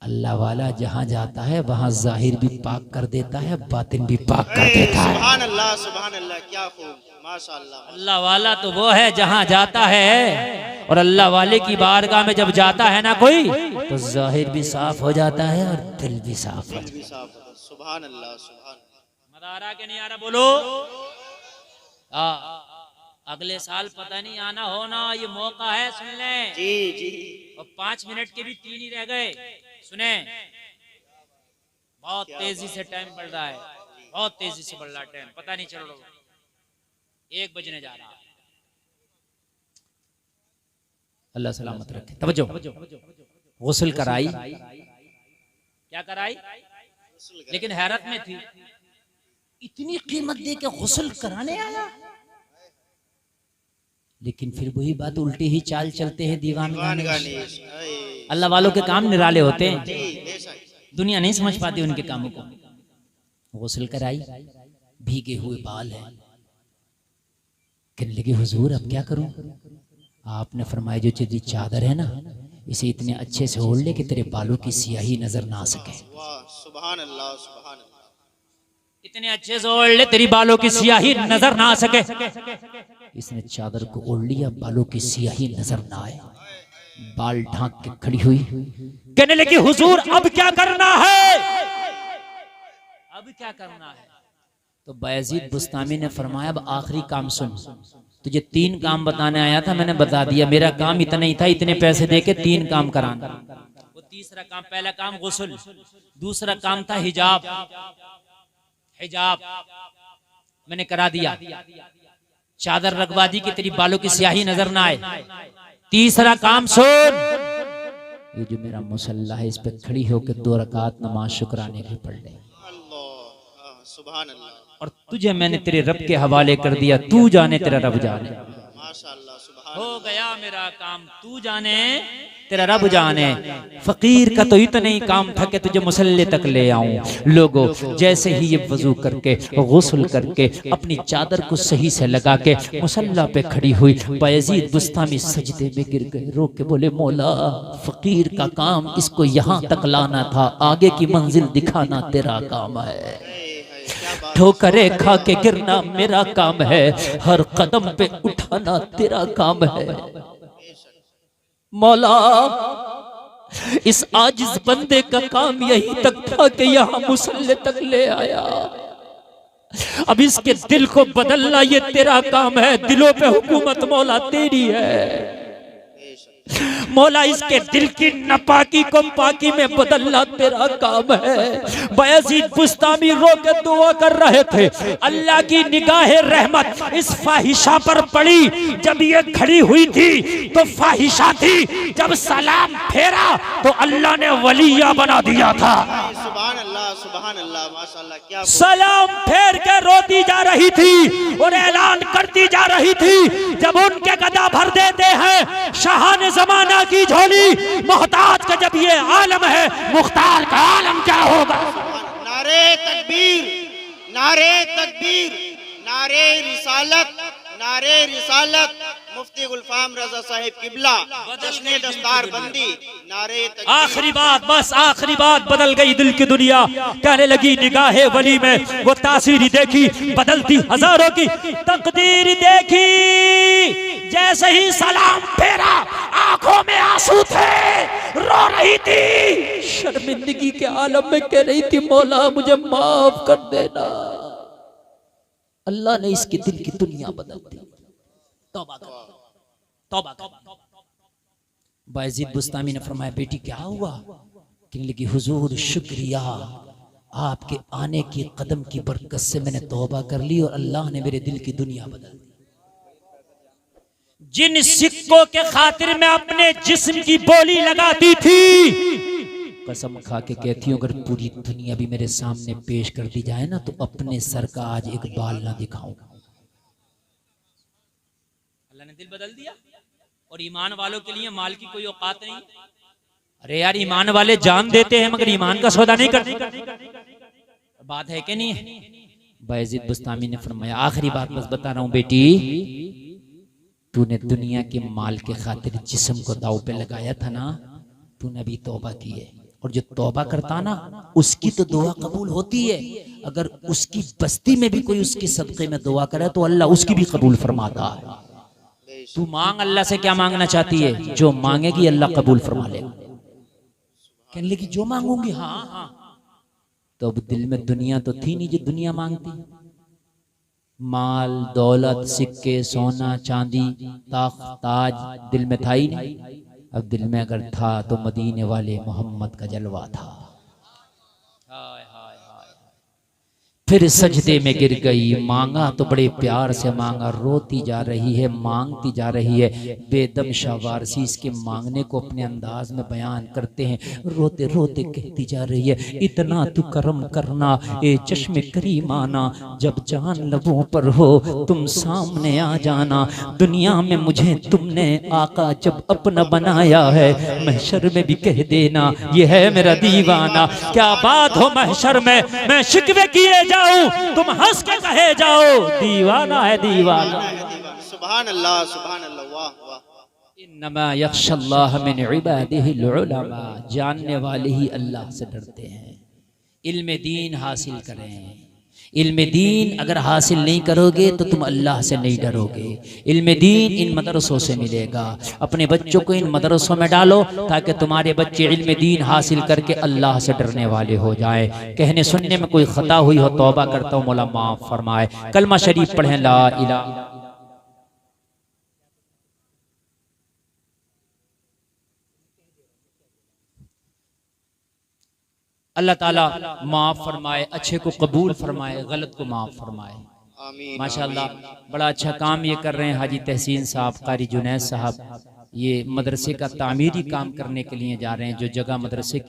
अल्लाह वाला जहाँ जाता है वहाँ जाहिर भी पाक कर देता है, बातिन भी पाक कर देता है। सुभान अल्लाह, सुभान अल्लाह, क्या खूब, माशाअल्लाह। अल्लाह वाला तो वो है जहाँ जाता है, और अल्लाह वाले की बारगाह में जब जाता है ना कोई, तो जाहिर भी साफ हो जाता है और दिल भी साफ हो जाता है। सुभान अल्लाह, सुभान। मजा आ रहा कि नहीं आ रहा? बोलो। अगले साल पता नहीं आना होना, ये मौका है, सुन लें। जी जी। और 5 मिनट के भी 3 ही रह गए। सुने, बहुत तेजी से टाइम बढ़ रहा है, बहुत तेजी से बढ़ रहा है टाइम, पता नहीं चल रहा, 1 बजने जा रहा है। अल्लाह सलामत रखे। तवज्जो, गुस्ल कराई, क्या कराई? लेकिन हैरत में थी, इतनी कीमत दे के गुस्ल कराने आया। लेकिन फिर वही बात, उल्टी ही चाल चलते हैं दीवान गाने। अल्लाह वालों के काम निराले होते हैं, दुनिया नहीं समझ पाती उनके कामों को। गुस्ल कराई, भीगे हुए बाल हैं। कहने लगे हुजूर अब क्या करूं? आपने फरमाया जो तेरी चादर है ना, इसे इतने अच्छे से ओढ़ ले कि तेरे बालों की सियाही नजर ना आ सके। सुभान अल्लाह, सुभान अल्लाह। इतने अच्छे से ओढ़ ले तेरी बालों की सियाही नजर ना आ सके। इसने चादर को ओढ़ लिया, बालों की सियाही नजर ना आए, बाल ढांक के खड़ी हुई। कहने लगी हुजूर अब क्या करना है? अब क्या करना है? तो बायजीद बुस्तामी ने फरमाया अब आखिरी काम सुन, तुझे 3 काम बताने आया था, मैंने बता दिया। मेरा काम इतना ही था, इतने पैसे दे के 3 काम कराना। वो तीसरा काम, पहला काम गुस्ल, दूसरा काम था हिजाब। हिजाब मैंने करा दिया, चादर रखवा दी कि तेरी बालों की स्याही नजर ना आए। तीसरा काम सुन, ये जो मेरा मुसल्ला है इस पे खड़ी होकर 2 रकात नमाज शुक्राने की पढ़ ले। सुभान अल्लाह। और तुझे मैंने तेरे रब के हवाले कर दिया, तू जाने तेरा रब जाने। माशाअल्लाह, सुभान। हो गया मेरा काम, तू जाने तेरा रब जाने। फकीर का तो इतना ही काम था कि तुझे मुसल्ले तक ले आऊं। लोगों जैसे ही ये वजू करके गुस्ल करके अपनी चादर को सही से लगा के मुसल्ला पे खड़ी हुई, बायजीद बुस्तामी सजदे में गिर गए, रो के बोले मौला फकीर का काम इसको यहाँ तक लाना था, आगे की मंजिल दिखाना तेरा काम है। ठोकरे खा के गिरना मेरा काम है, हर कदम पे उठाना तेरा काम है। मौला इस आजिज बंदे का काम यही तक था कि यहाँ मुसल्ले तक ले आया, अब इसके दिल को बदलना ये तेरा काम है। दिलों पे हुकूमत मौला तेरी है। मौला इसके दिल की नापाकी को पाकी में बदलना तेरा काम है। बायजीद बुस्तामी रो के दुआ कर रहे थे, अल्लाह की निगाह रहमत इस फाहिशा पर पड़ी। जब ये खड़ी हुई थी तो फाहिशा थी, जब सलाम फेरा तो अल्लाह ने वलिया बना दिया था। सुभान अल्लाह, सुभान अल्लाह, माशाअल्लाह, क्या सलाम फेर के रोती जा रही थी और ऐलान करती जा रही थी। जब उनके गदा भर देते हैं शाहान जमाना की झोली, मोहताज का जब ये आलम है, मुख्तार का आलम क्या होगा। नारे तकबीर, नारे तकबीर, नारे रिसालत, नारे रिसालत, मुफ्ती गुलफाम रजा साहिब किबला, जश्न दस्तार बंदी, नारे तकबीर। आखिरी बात, बस आखिरी बात, बदल गई दिल की दुनिया। कहने लगी निगाहे वली में वो तासीरी देखी, बदलती हजारों की तकदीर देखी। जैसे ही सलाम फेरा, आंखों में आंसू थे, रो रही थी, शर्मिंदगी के आलम में कह रही थी मौला मुझे माफ कर देना। अल्लाह ने इसके दिल की दुनिया बदल दी। तौबा कर, तौबा कर। बायजीद बुस्तामी ने फरमाया बेटी क्या हुआ। कहने लगी हुजूर शुक्रिया, आपके आने की कदम की बरकत से मैंने तौबा कर ली और अल्लाह ने मेरे दिल की दुनिया बदल दी। जिन सिक्कों के खातिर मैं अपने जिस्म की बोली लगाती थी, कसम खा के कहती हूँ अगर पूरी दुनिया भी मेरे सामने पेश कर दी जाए ना, तो अपने सर का आज एक बाल ना दिखाऊंगा। अल्लाह ने दिल बदल दिया। और ईमान वालों के लिए माल की कोई औकात नहीं। अरे यार ईमान वाले जान देते हैं मगर ईमान का सौदा नहीं करते। बात है कि नहीं है। बायजीद बुस्तामी ने फरमाया आखिरी बात बस बता रहा हूं बेटी, तूने दुनिया के माल के खातिर जिस्म को दाव पे लगाया था ना, तूने अभी तौबा की है। और जो तौबा करता ना उसकी तो दुआ कबूल होती है। अगर उसकी बस्ती में भी कोई उसके सदक़े में दुआ करे तो अल्लाह उसकी भी कबूल फरमाता है। तू मांग, अल्लाह से क्या मांगना चाहती है, जो मांगेगी अल्लाह कबूल फरमा लेगा। कहने लगी जो मांगूंगी, हाँ हाँ। तो अब दिल में दुनिया तो थी नहीं जो दुनिया मांगती। माल दौलत सिक्के सोना चांदी ताख ताज दिल में था ही नहीं। अब दिल में अगर था तो मदीने वाले मोहम्मद का जलवा था। फिर सजदे में गिर गई, मांगा तो बड़े प्यार से मांगा, रोती जा रही है, मांगती जा रही है। बेदम शाह वारसी इसके मांगने को अपने अंदाज में बयान करते हैं, रोते रोते कहती जा रही है इतना तू करम करना ए चश्मे करीमाना, जब जान लबों पर हो तुम सामने आ जाना। दुनिया में मुझे तुमने आका जब अपना बनाया है, महशर में भी कह देना ये है मेरा दीवाना। क्या बात हो महशर में मैं शिकवे किए तुम हंस के कहे जाओ दीवाना है दीवाना। सुभान अल्लाह, सुभान अल्लाह, वाह वाह। इन्नमा यख्शल्लाह मिन इबादिहिल उलमा, जानने वाले ही अल्लाह से डरते हैं। इल्म दीन हासिल करें। इल्म दीन अगर हासिल नहीं करोगे तो तुम अल्लाह से नहीं डरोगे। इल्म दीन इन मदरसों से मिलेगा। अपने बच्चों को इन मदरसों में डालो ताकि तुम्हारे बच्चे इल्म दीन हासिल करके अल्लाह से डरने वाले हो जाए। कहने सुनने में कोई खता हुई हो तौबा करता हूँ मौला माफ फरमाए। कलमा शरीफ पढ़ें ला इलाहा। अल्लाह ताला माफ फरमाए, अच्छे को कबूल फरमाए, गलत को माफ फरमाए। आमीन। माशाअल्लाह बड़ा अच्छा काम ये कर रहे हैं हाजी तहसीन साहब, कारी जुनैद साहब। ये मदरसे का तामीरी काम करने के लिए जा रहे हैं। जो जगह मदरसे